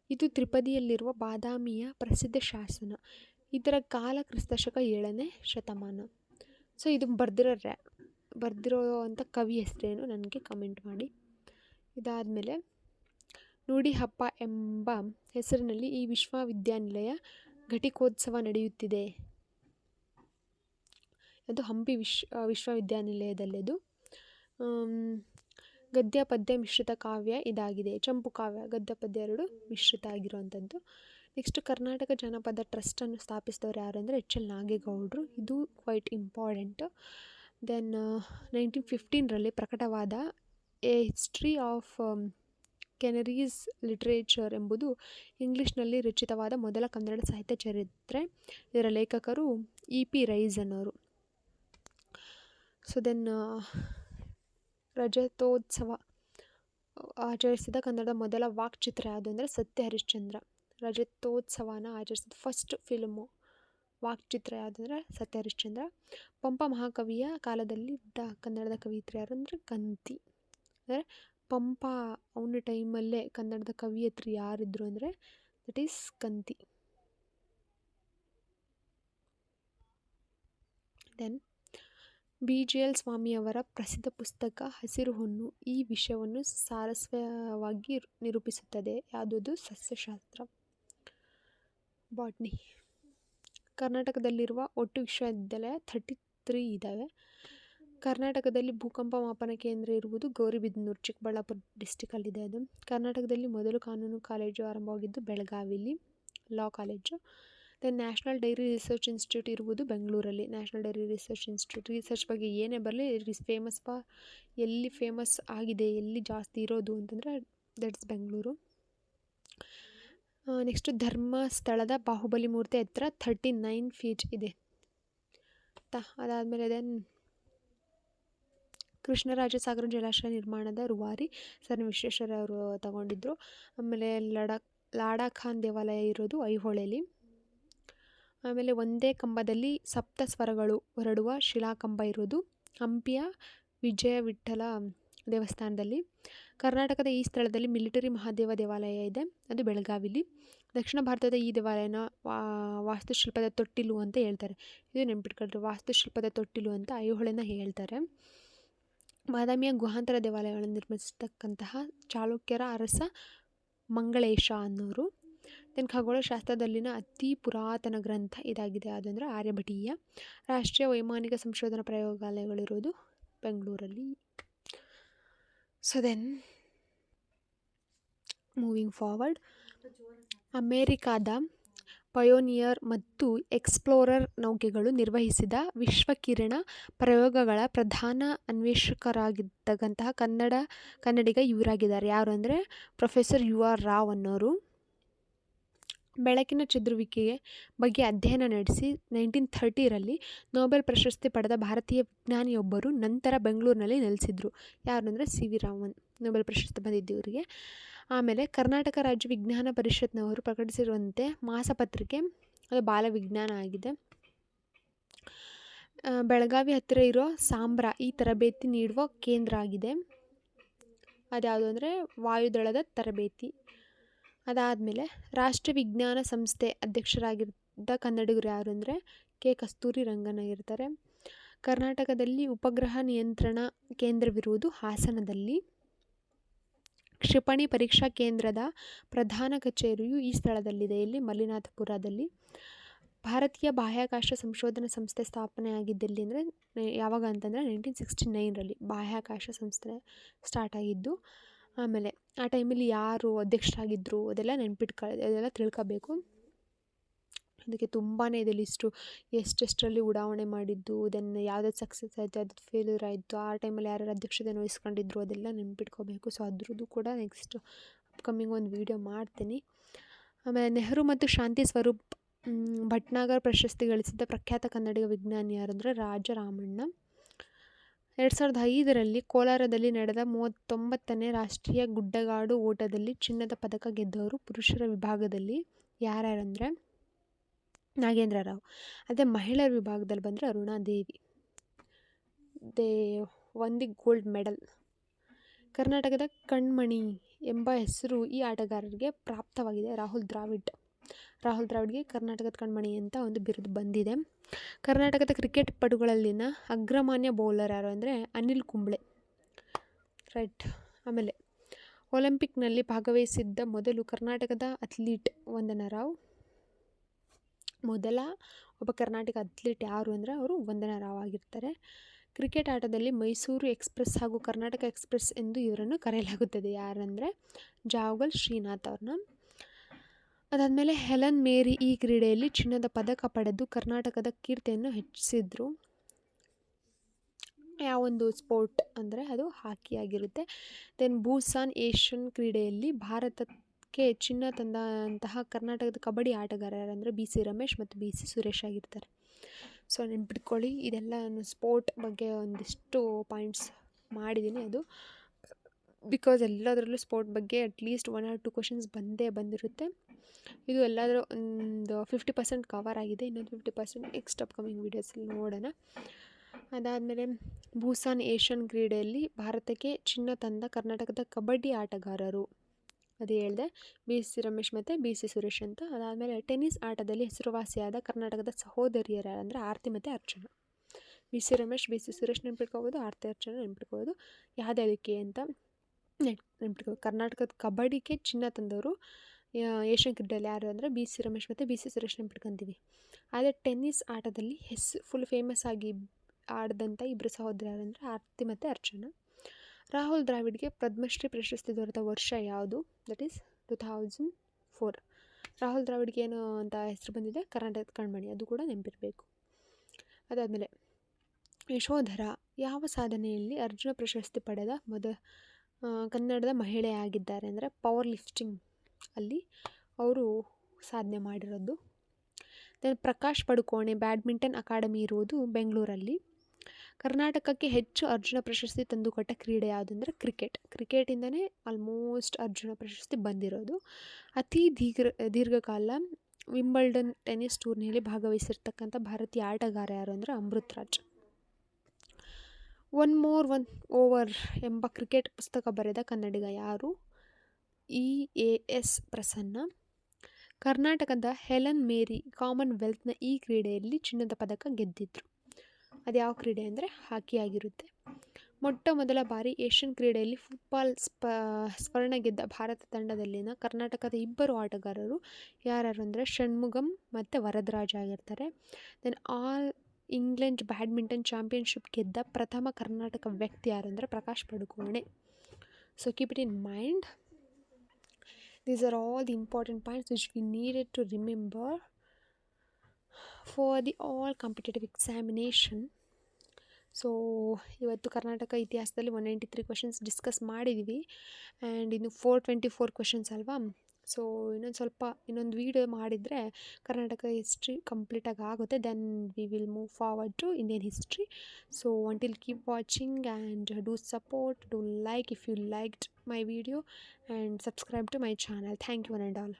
ಇದು ತ್ರಿಪದಿಯಲ್ಲಿರುವ ಬಾದಾಮಿಯ ಪ್ರಸಿದ್ಧ ಶಾಸನ. ಇದರ ಕಾಲ ಕ್ರಿಸ್ತಶಕ 7ನೇ ಶತಮಾನ. ಸೊ ಇದು ಬರ್ದಿರೋ ಅಂಥ ಕವಿ ಹೆಸರೇನು ನನಗೆ ಕಮೆಂಟ್ ಮಾಡಿ. ಇದಾದಮೇಲೆ ನುಡಿ ಹಬ್ಬ ಎಂಬ ಹೆಸರಿನಲ್ಲಿ ಈ ವಿಶ್ವವಿದ್ಯಾನಿಲಯ ಘಟಿಕೋತ್ಸವ ನಡೆಯುತ್ತಿದೆ. ಅದು ಹಂಪಿ ವಿಶ್ವವಿದ್ಯಾನಿಲಯದಲ್ಲಿದು. ಗದ್ಯ ಪದ್ಯ ಮಿಶ್ರಿತ ಕಾವ್ಯ ಇದಾಗಿದೆ. ಚಂಪು ಕಾವ್ಯ, ಗದ್ಯ ಪದ್ಯ 2 ಮಿಶ್ರಿತ ಆಗಿರುವಂಥದ್ದು. ನೆಕ್ಸ್ಟ್ ಕರ್ನಾಟಕ ಜನಪದ ಟ್ರಸ್ಟನ್ನು ಸ್ಥಾಪಿಸಿದವರು ಯಾರು ಅಂದರೆ H.L. ನಾಗೇಗೌಡರು. ಇದು ಕ್ವೈಟ್ ಇಂಪಾರ್ಟೆಂಟ್. ದೆನ್ 1915 ಪ್ರಕಟವಾದ A history of canaries literature ಎಂಬುದು ಇಂಗ್ಲೀಷ್ನಲ್ಲಿ ರಚಿತವಾದ ಮೊದಲ ಕನ್ನಡ ಸಾಹಿತ್ಯ ಚರಿತ್ರೆ. ಇದರ ಲೇಖಕರು E.P. ರೈಸ್ ಅನ್ನೋರು. ಸೊ ದೆನ್ ರಜತೋತ್ಸವ ಆಚರಿಸಿದ ಕನ್ನಡದ ಮೊದಲ ವಾಕ್ಚಿತ್ರ ಯಾವುದು ಅಂದರೆ ಸತ್ಯ ಹರಿಶ್ಚಂದ್ರ. ರಜತೋತ್ಸವನ ಆಚರಿಸಿದ ಫಸ್ಟ್ ಫಿಲ್ಮು ವಾಕ್ಚಿತ್ರ ಯಾವುದಂದರೆ ಸತ್ಯ ಹರಿಶ್ಚಂದ್ರ. ಪಂಪ ಮಹಾಕವಿಯ ಕಾಲದಲ್ಲಿ ಇದ್ದ ಕನ್ನಡದ ಕವಿಯತ್ರಿ ಯಾರು ಅಂದರೆ ಕಂತಿ. ಅಂದರೆ ಪಂಪ ಅವನ ಟೈಮಲ್ಲೇ ಕನ್ನಡದ ಕವಿಯತ್ರಿ ಯಾರಿದ್ರು ಅಂದರೆ that is Kanti. Then BGL ಸ್ವಾಮಿಯವರ ಪ್ರಸಿದ್ಧ ಪುಸ್ತಕ ಹಸಿರು ಹೊನ್ನು ಈ ವಿಷಯವನ್ನು ಸಾರಸ್ವವಾಗಿ ನಿರೂಪಿಸುತ್ತದೆ. ಯಾವುದದು? ಸಸ್ಯಶಾಸ್ತ್ರ, ಬಾಟ್ನಿ. ಕರ್ನಾಟಕದಲ್ಲಿರುವ ಒಟ್ಟು ವಿಶ್ವವಿದ್ಯಾಲಯ 33 ಇದ್ದಾವೆ. ಕರ್ನಾಟಕದಲ್ಲಿ ಭೂಕಂಪ ಮಾಪನ ಕೇಂದ್ರ ಇರುವುದು ಗೌರಿಬಿದನೂರು, ಚಿಕ್ಕಬಳ್ಳಾಪುರ ಡಿಸ್ಟಿಕಲ್ಲಿದೆ. ಅದು ಕರ್ನಾಟಕದಲ್ಲಿ ಮೊದಲು ಕಾನೂನು ಕಾಲೇಜು ಆರಂಭವಾಗಿದ್ದು ಬೆಳಗಾವಿಲಿ, law college. Then national dairy research institute ಇರುವುದು ಬೆಂಗಳೂರಲ್ಲಿ. National dairy research institute research ಬಗ್ಗೆ ಏನೇ ಬರಲಿ ಎಲ್ಲಿ ಫೇಮಸ್ ಆಗಿದೆ, ಎಲ್ಲಿ ಜಾಸ್ತಿ ಇರೋದು ಅಂತಂದರೆ ದಟ್ಸ್ ಬೆಂಗಳೂರು. ನೆಕ್ಸ್ಟು ಧರ್ಮಸ್ಥಳದ ಬಾಹುಬಲಿ ಮೂರ್ತಿ ಎತ್ತರ 39 ಫೀಟ್ ಇದೆ. ಅದಾದಮೇಲೆ ದೆನ್ ಕೃಷ್ಣರಾಜಸಾಗರ ಜಲಾಶಯ ನಿರ್ಮಾಣದ ರೂವಾರಿ ಸರ್ ವಿಶ್ವೇಶ್ವರಯ್ಯ ಅವರು ತಗೊಂಡಿದ್ರು. ಆಮೇಲೆ ಲಾಡಾಖಾನ್ ದೇವಾಲಯ ಇರೋದು ಐಹೊಳೆಲಿ. ಆಮೇಲೆ ಒಂದೇ ಕಂಬದಲ್ಲಿ ಸಪ್ತ ಸ್ವರಗಳು ಹೊರಡುವ ಶಿಲಾಕಂಬ ಇರೋದು ಹಂಪಿಯ ವಿಜಯ ವಿಠ್ಠಲ ದೇವಸ್ಥಾನದಲ್ಲಿ. ಕರ್ನಾಟಕದ ಈ ಸ್ಥಳದಲ್ಲಿ ಮಿಲಿಟರಿ ಮಹಾದೇವ ದೇವಾಲಯ ಇದೆ, ಅದು ಬೆಳಗಾವಿಲಿ. ದಕ್ಷಿಣ ಭಾರತದ ಈ ದೇವಾಲಯನ ವಾಸ್ತುಶಿಲ್ಪದ ತೊಟ್ಟಿಲು ಅಂತ ಹೇಳ್ತಾರೆ. ಇದು ನೆನ್ಪಿಟ್ಕೊಳ್ರಿ, ವಾಸ್ತುಶಿಲ್ಪದ ತೊಟ್ಟಿಲು ಅಂತ ಐಹೊಳೆನ ಹೇಳ್ತಾರೆ. ಬಾದಾಮಿಯ ಗುಹಾಂತರ ದೇವಾಲಯಗಳನ್ನು ನಿರ್ಮಿಸತಕ್ಕಂತಹ ಚಾಲುಕ್ಯರ ಅರಸ ಮಂಗಳೇಶ ಅನ್ನೋರು. ದೆನ್ ಖಗೋಳಶಾಸ್ತ್ರದಲ್ಲಿನ ಅತಿ ಪುರಾತನ ಗ್ರಂಥ ಇದಾಗಿದೆ, ಅದಂದರೆ ಆರ್ಯಭಟೀಯ. ರಾಷ್ಟ್ರೀಯ ವೈಮಾನಿಕ ಸಂಶೋಧನಾ ಪ್ರಯೋಗಾಲಯಗಳಿರೋದು ಬೆಂಗಳೂರಲ್ಲಿ ಸೊ ದೆನ್ ಮೂವಿಂಗ್ ಫಾರ್ವರ್ಡ್, ಅಮೇರಿಕಾದ ಪಯೋನಿಯರ್ ಮತ್ತು ಎಕ್ಸ್ಪ್ಲೋರರ್ ನೌಕೆಗಳು ನಿರ್ವಹಿಸಿದ ವಿಶ್ವಕಿರಣ ಪ್ರಯೋಗಗಳ ಪ್ರಧಾನ ಅನ್ವೇಷಕರಾಗಿದ್ದಂತಹ ಕನ್ನಡಿಗ ಇವರಾಗಿದ್ದಾರೆ. ಯಾರು ಅಂದರೆ ಪ್ರೊಫೆಸರ್ UR ರಾವ್ ಅನ್ನೋರು. ಬೆಳಕಿನ ಚದುರುವಿಕೆಯ ಬಗ್ಗೆ ಅಧ್ಯಯನ ನಡೆಸಿ 1930ರಲ್ಲಿ ನೊಬೆಲ್ ಪ್ರಶಸ್ತಿ ಪಡೆದ ಭಾರತೀಯ ವಿಜ್ಞಾನಿಯೊಬ್ಬರು ನಂತರ ಬೆಂಗಳೂರಿನಲ್ಲಿ ನೆಲೆಸಿದ್ರು. ಯಾರು ಅಂದರೆ CV ರಾಮನ್. ನೊಬೆಲ್ ಪ್ರಶಸ್ತಿ ಬಂದಿದ್ದು ಇವರಿಗೆ. ಆಮೇಲೆ ಕರ್ನಾಟಕ ರಾಜ್ಯ ವಿಜ್ಞಾನ ಪರಿಷತ್ನವರು ಪ್ರಕಟಿಸಿರುವಂತೆ ಮಾಸಪತ್ರಿಕೆ, ಅದು ಬಾಲ ವಿಜ್ಞಾನ ಆಗಿದೆ. ಬೆಳಗಾವಿ ಹತ್ತಿರ ಇರೋ ಸಾಂಬ್ರಾ ಈ ತರಬೇತಿ ನೀಡುವ ಕೇಂದ್ರ ಆಗಿದೆ. ಅದ್ಯಾವುದು ಅಂದರೆ ವಾಯುದಳದ ತರಬೇತಿ. ಅದಾದಮೇಲೆ ರಾಷ್ಟ್ರೀಯ ವಿಜ್ಞಾನ ಸಂಸ್ಥೆ ಅಧ್ಯಕ್ಷರಾಗಿದ್ದ ಕನ್ನಡಿಗರು ಯಾರು ಅಂದರೆ ಕಸ್ತೂರಿ ರಂಗನ್ ಆಗಿರ್ತಾರೆ. ಕರ್ನಾಟಕದಲ್ಲಿ ಉಪಗ್ರಹ ನಿಯಂತ್ರಣ ಕೇಂದ್ರವಿರುವುದು ಹಾಸನದಲ್ಲಿ. ಕ್ಷಿಪಣಿ ಪರೀಕ್ಷಾ ಕೇಂದ್ರದ ಪ್ರಧಾನ ಕಚೇರಿಯು ಈ ಸ್ಥಳದಲ್ಲಿದೆ, ಇಲ್ಲಿ ಮಲ್ಲಿನಾಥಪುರದಲ್ಲಿ. ಭಾರತೀಯ ಬಾಹ್ಯಾಕಾಶ ಸಂಶೋಧನಾ ಸಂಸ್ಥೆ ಸ್ಥಾಪನೆ ಆಗಿದ್ದೆಲ್ಲಿ ಅಂದರೆ ಯಾವಾಗ ಅಂತಂದರೆ 1969ರಲ್ಲಿ ಬಾಹ್ಯಾಕಾಶ ಸಂಸ್ಥೆ ಸ್ಟಾರ್ಟ್ ಆಗಿದ್ದು. ಆಮೇಲೆ ಆ ಟೈಮಲ್ಲಿ ಯಾರು ಅಧ್ಯಕ್ಷರಾಗಿದ್ದರು ಅದೆಲ್ಲ ಅದೆಲ್ಲ ತಿಳ್ಕೋಬೇಕು. ಅದಕ್ಕೆ ತುಂಬಾ ಇದೆ ಲಿಸ್ಟು, ಎಷ್ಟೆಷ್ಟರಲ್ಲಿ ಉಡಾವಣೆ ಮಾಡಿದ್ದು, ದೆನ್ ಯಾವ್ದಾದ್ರು ಸಕ್ಸಸ್ ಆಯಿತು, ಯಾವ್ದಾದ್ರು ಫೇಲ್ಯೂರ್ ಆಯಿತು, ಆ ಟೈಮಲ್ಲಿ ಯಾರ್ಯಾರು ಅಧ್ಯಕ್ಷತೆಯನ್ನು ವಹಿಸ್ಕೊಂಡಿದ್ರು ಅದೆಲ್ಲ ನೆನ್ಪಿಟ್ಕೋಬೇಕು. ಸೊ ಅದ್ರದ್ದು ಕೂಡ ನೆಕ್ಸ್ಟ್ ಅಪ್ಕಮಿಂಗ್ ಒಂದು ವೀಡಿಯೋ ಮಾಡ್ತೀನಿ. ಆಮೇಲೆ ನೆಹರು ಮತ್ತು ಶಾಂತಿ ಸ್ವರೂಪ್ ಭಟ್ನಾಗರ್ ಪ್ರಶಸ್ತಿ ಗಳಿಸಿದ್ದ ಪ್ರಖ್ಯಾತ ಕನ್ನಡಿಗ ವಿಜ್ಞಾನಿ ಯಾರು ಅಂದರೆ ರಾಜಾರಾಮಣ್ಣ. 2005ರಲ್ಲಿ ಕೋಲಾರದಲ್ಲಿ ನಡೆದ 39ನೇ ರಾಷ್ಟ್ರೀಯ ಗುಡ್ಡಗಾಡು ಓಟದಲ್ಲಿ ಚಿನ್ನದ ಪದಕ ಗೆದ್ದವರು ಪುರುಷರ ವಿಭಾಗದಲ್ಲಿ ಯಾರ್ಯಾರಂದರೆ ನಾಗೇಂದ್ರ ರಾವ್. ಅದೇ ಮಹಿಳೆಯರ ವಿಭಾಗದಲ್ಲಿ ಬಂದರೆ ಅರುಣಾದೇವಿ. ಒಂದು ಗೋಲ್ಡ್ ಮೆಡಲ್. ಕರ್ನಾಟಕದ ಕಣ್ಮಣಿ ಎಂಬ ಹೆಸರು ಈ ಆಟಗಾರರಿಗೆ ಪ್ರಾಪ್ತವಾಗಿದೆ. ರಾಹುಲ್ ದ್ರಾವಿಡ್ಗೆ ಕರ್ನಾಟಕದ ಕಣ್ಮಣಿ ಅಂತ ಒಂದು ಬಿರುದು ಬಂದಿದೆ. ಕರ್ನಾಟಕದ ಕ್ರಿಕೆಟ್ ಪಟುಗಳಲ್ಲಿನ ಅಗ್ರಮಾನ್ಯ ಬೌಲರ್ ಯಾರು ಅಂದರೆ ಅನಿಲ್ ಕುಂಬ್ಳೆ. ರೈಟ್. ಆಮೇಲೆ ಒಲಿಂಪಿಕ್ನಲ್ಲಿ ಭಾಗವಹಿಸಿದ್ದ ಮೊದಲು ಕರ್ನಾಟಕದ ಅಥ್ಲೀಟ್ ವಂದನಾ ರಾವ್. ಮೊದಲ ಒಬ್ಬ ಕರ್ನಾಟಕ ಅಥ್ಲೀಟ್ ಯಾರು ಅಂದರೆ ಅವರು ವಂದನಾ ರಾವ್ ಆಗಿರ್ತಾರೆ. ಕ್ರಿಕೆಟ್ ಆಟದಲ್ಲಿ ಮೈಸೂರು ಎಕ್ಸ್ಪ್ರೆಸ್ ಹಾಗೂ ಕರ್ನಾಟಕ ಎಕ್ಸ್ಪ್ರೆಸ್ ಎಂದು ಇವರನ್ನು ಕರೆಯಲಾಗುತ್ತದೆ. ಯಾರಂದರೆ ಜಾವಗಲ್ ಶ್ರೀನಾಥ್ ಅವ್ರನ್ನ. ಅದಾದಮೇಲೆ ಹೆಲನ್ ಮೇರಿ ಈ ಕ್ರೀಡೆಯಲ್ಲಿ ಚಿನ್ನದ ಪದಕ ಪಡೆದು ಕರ್ನಾಟಕದ ಕೀರ್ತಿಯನ್ನು ಹೆಚ್ಚಿಸಿದ್ರು. ಯಾವೊಂದು ಸ್ಪೋರ್ಟ್ ಅಂದರೆ ಅದು ಹಾಕಿ ಆಗಿರುತ್ತೆ. ದೆನ್ ಬೂಸಾನ್ ಏಷ್ಯನ್ ಕ್ರೀಡೆಯಲ್ಲಿ ಭಾರತಕ್ಕೆ ಚಿನ್ನ ತಂದಂತಹ ಕರ್ನಾಟಕದ ಕಬಡ್ಡಿ ಆಟಗಾರ ಯಾರಂದರೆ BC ರಮೇಶ್ ಮತ್ತು BC ಸುರೇಶ್ ಆಗಿರ್ತಾರೆ. ಸೊ ನೆನ್ಪಿಟ್ಕೊಳ್ಳಿ, ಇದೆಲ್ಲ ನಾನು ಸ್ಪೋರ್ಟ್ ಬಗ್ಗೆ ಒಂದಿಷ್ಟು ಪಾಯಿಂಟ್ಸ್ ಮಾಡಿದ್ದೀನಿ. ಅದು ಬಿಕಾಸ್ ಎಲ್ಲದರಲ್ಲೂ ಸ್ಪೋರ್ಟ್ ಬಗ್ಗೆ ಅಟ್ಲೀಸ್ಟ್ 1 or 2 ಕ್ವಶನ್ಸ್ ಬಂದಿರುತ್ತೆ. ಇದು ಎಲ್ಲಾದರೂ ಒಂದು 50% ಕವರ್ ಆಗಿದೆ. ಇನ್ನೊಂದು 50% ನೆಕ್ಸ್ಟ್ ಅಪ್ಕಮಿಂಗ್ ವೀಡಿಯೋಸಲ್ಲಿ ನೋಡೋಣ. ಅದಾದಮೇಲೆ ಬೂಸಾನ್ ಏಷ್ಯನ್ ಕ್ರೀಡೆಯಲ್ಲಿ ಭಾರತಕ್ಕೆ ಚಿನ್ನ ತಂದ ಕರ್ನಾಟಕದ ಕಬಡ್ಡಿ ಆಟಗಾರರು ಅದು ಹೇಳಿದೆ, BC ರಮೇಶ್ ಮತ್ತು BC ಸುರೇಶ್ ಅಂತ. ಅದಾದಮೇಲೆ ಟೆನ್ನಿಸ್ ಆಟದಲ್ಲಿ ಹೆಸರುವಾಸಿಯಾದ ಕರ್ನಾಟಕದ ಸಹೋದರಿಯರು ಅಂದರೆ ಆರತಿ ಮತ್ತು ಅರ್ಚನಾ. BC ರಮೇಶ್, BC ಸುರೇಶ್ ನೆನ್ಪಿಟ್ಕೋಬೋದು, ಆರತಿ ಅರ್ಚನಾ ನೆನ್ಪಿಟ್ಕೋಬೋದು. ಯಾವುದಕ್ಕೆ ಅಂತ ನೆನ್ಪಿಟ್ಕೋಬೋದು. ಕರ್ನಾಟಕದ ಕಬಡ್ಡಿಗೆ ಚಿನ್ನ ತಂದವರು ಏಷ್ಯನ್ ಕ್ರೀಡೆಯಲ್ಲಿ ಯಾರು ಅಂದರೆ BC ರಮೇಶ್ ಮತ್ತು BC ಸುರೇಶ್ ನೆನ್ಪಿಟ್ಕೊತೀವಿ. ಅದೇ ಟೆನ್ನಿಸ್ ಆಟದಲ್ಲಿ ಫುಲ್ ಫೇಮಸ್ ಆಗಿ ಆಡಿದಂಥ ಇಬ್ಬರು ಸಹೋದರಿಯರು ಅಂದರೆ ಆರತಿ ಮತ್ತು ಅರ್ಚನಾ. ರಾಹುಲ್ ದ್ರಾವಿಡ್ಗೆ ಪದ್ಮಶ್ರೀ ಪ್ರಶಸ್ತಿ ದೊರೆತ ವರ್ಷ ಯಾವುದು? That is 2004. ರಾಹುಲ್ ದ್ರಾವಿಡ್ಗೆ ಏನು ಅಂತ ಹೆಸರು ಬಂದಿದೆ? ಕರ್ನಾಟಕದ ಕಣ್ಮಣಿ. ಅದು ಕೂಡ ನೆನಪಿರಬೇಕು. ಅದಾದಮೇಲೆ ಯಶೋಧರ ಯಾವ ಸಾಧನೆಯಲ್ಲಿ ಅರ್ಜುನ ಪ್ರಶಸ್ತಿ ಪಡೆದ ಕನ್ನಡದ ಮಹಿಳೆ ಆಗಿದ್ದಾರೆ ಅಂದರೆ ಪವರ್ ಲಿಫ್ಟಿಂಗ್ ಅಲ್ಲಿ ಅವರು ಸಾಧನೆ ಮಾಡಿರೋದು. Then Prakash Padukone badminton academy ಇರುವುದು ಬೆಂಗಳೂರಲ್ಲಿ. ಕರ್ನಾಟಕಕ್ಕೆ ಹೆಚ್ಚು ಅರ್ಜುನ ಪ್ರಶಸ್ತಿ ತಂದುಕೊಟ್ಟ ಕ್ರೀಡೆ ಯಾವುದು ಅಂದರೆ ಕ್ರಿಕೆಟಿಂದನೇ ಆಲ್ಮೋಸ್ಟ್ ಅರ್ಜುನ ಪ್ರಶಸ್ತಿ ಬಂದಿರೋದು. ಅತಿ ದೀರ್ಘಕಾಲ ವಿಂಬಲ್ಡನ್ ಟೆನ್ನಿಸ್ ಟೂರ್ನಿಯಲ್ಲಿ ಭಾಗವಹಿಸಿರ್ತಕ್ಕಂಥ ಭಾರತೀಯ ಆಟಗಾರ ಯಾರು ಅಂದರೆ ಅಮೃತ್ ರಾಜ್. ಒನ್ ಓವರ್ ಎಂಬ ಕ್ರಿಕೆಟ್ ಪುಸ್ತಕ ಬರೆದ ಕನ್ನಡಿಗ ಯಾರು? EAS ಪ್ರಸನ್ನ. ಕರ್ನಾಟಕದ ಹೆಲನ್ ಮೇರಿ ಕಾಮನ್ವೆಲ್ತ್ನ ಈ ಕ್ರೀಡೆಯಲ್ಲಿ ಚಿನ್ನದ ಪದಕ ಗೆದ್ದಿದ್ರು. ಅದು ಯಾವ ಕ್ರೀಡೆ ಅಂದರೆ ಹಾಕಿ ಆಗಿರುತ್ತೆ. ಮೊಟ್ಟ ಮೊದಲ ಬಾರಿ ಏಷ್ಯನ್ ಕ್ರೀಡೆಯಲ್ಲಿ ಫುಟ್ಬಾಲ್ ಸ್ವರ್ಣ ಗೆದ್ದ ಭಾರತ ತಂಡದಲ್ಲಿನ ಕರ್ನಾಟಕದ ಇಬ್ಬರು ಆಟಗಾರರು ಯಾರು ಅಂದರೆ ಷಣ್ಮುಗಂ ಮತ್ತು ವರದರಾಜ್ ಆಗಿರ್ತಾರೆ. Then all England badminton championship ಗೆದ್ದ ಪ್ರಥಮ ಕರ್ನಾಟಕ ವ್ಯಕ್ತಿ ಯಾರು ಅಂದರೆ Prakash Padukone. So keep it in mind. These are all the important points which we needed to remember for the all competitive examination. So ಇವತ್ತು ಕರ್ನಾಟಕ ಇತಿಹಾಸದಲ್ಲಿ 193 ಕ್ವೆಶನ್ಸ್ ಡಿಸ್ಕಸ್ ಮಾಡಿದ್ದೀವಿ. ಆ್ಯಂಡ್ ಇನ್ನು 424 ಕ್ವೆಶನ್ಸ್ ಅಲ್ವಾ. ಸೊ ಇನ್ನೊಂದು ವೀಡಿಯೋ ಮಾಡಿದರೆ ಕರ್ನಾಟಕ ಹಿಸ್ಟ್ರಿ ಕಂಪ್ಲೀಟಾಗಿ ಆಗುತ್ತೆ. Then we will move forward to Indian history. So until keep watching and do support, do like if you liked my video, and subscribe to my channel. Thank you one and all.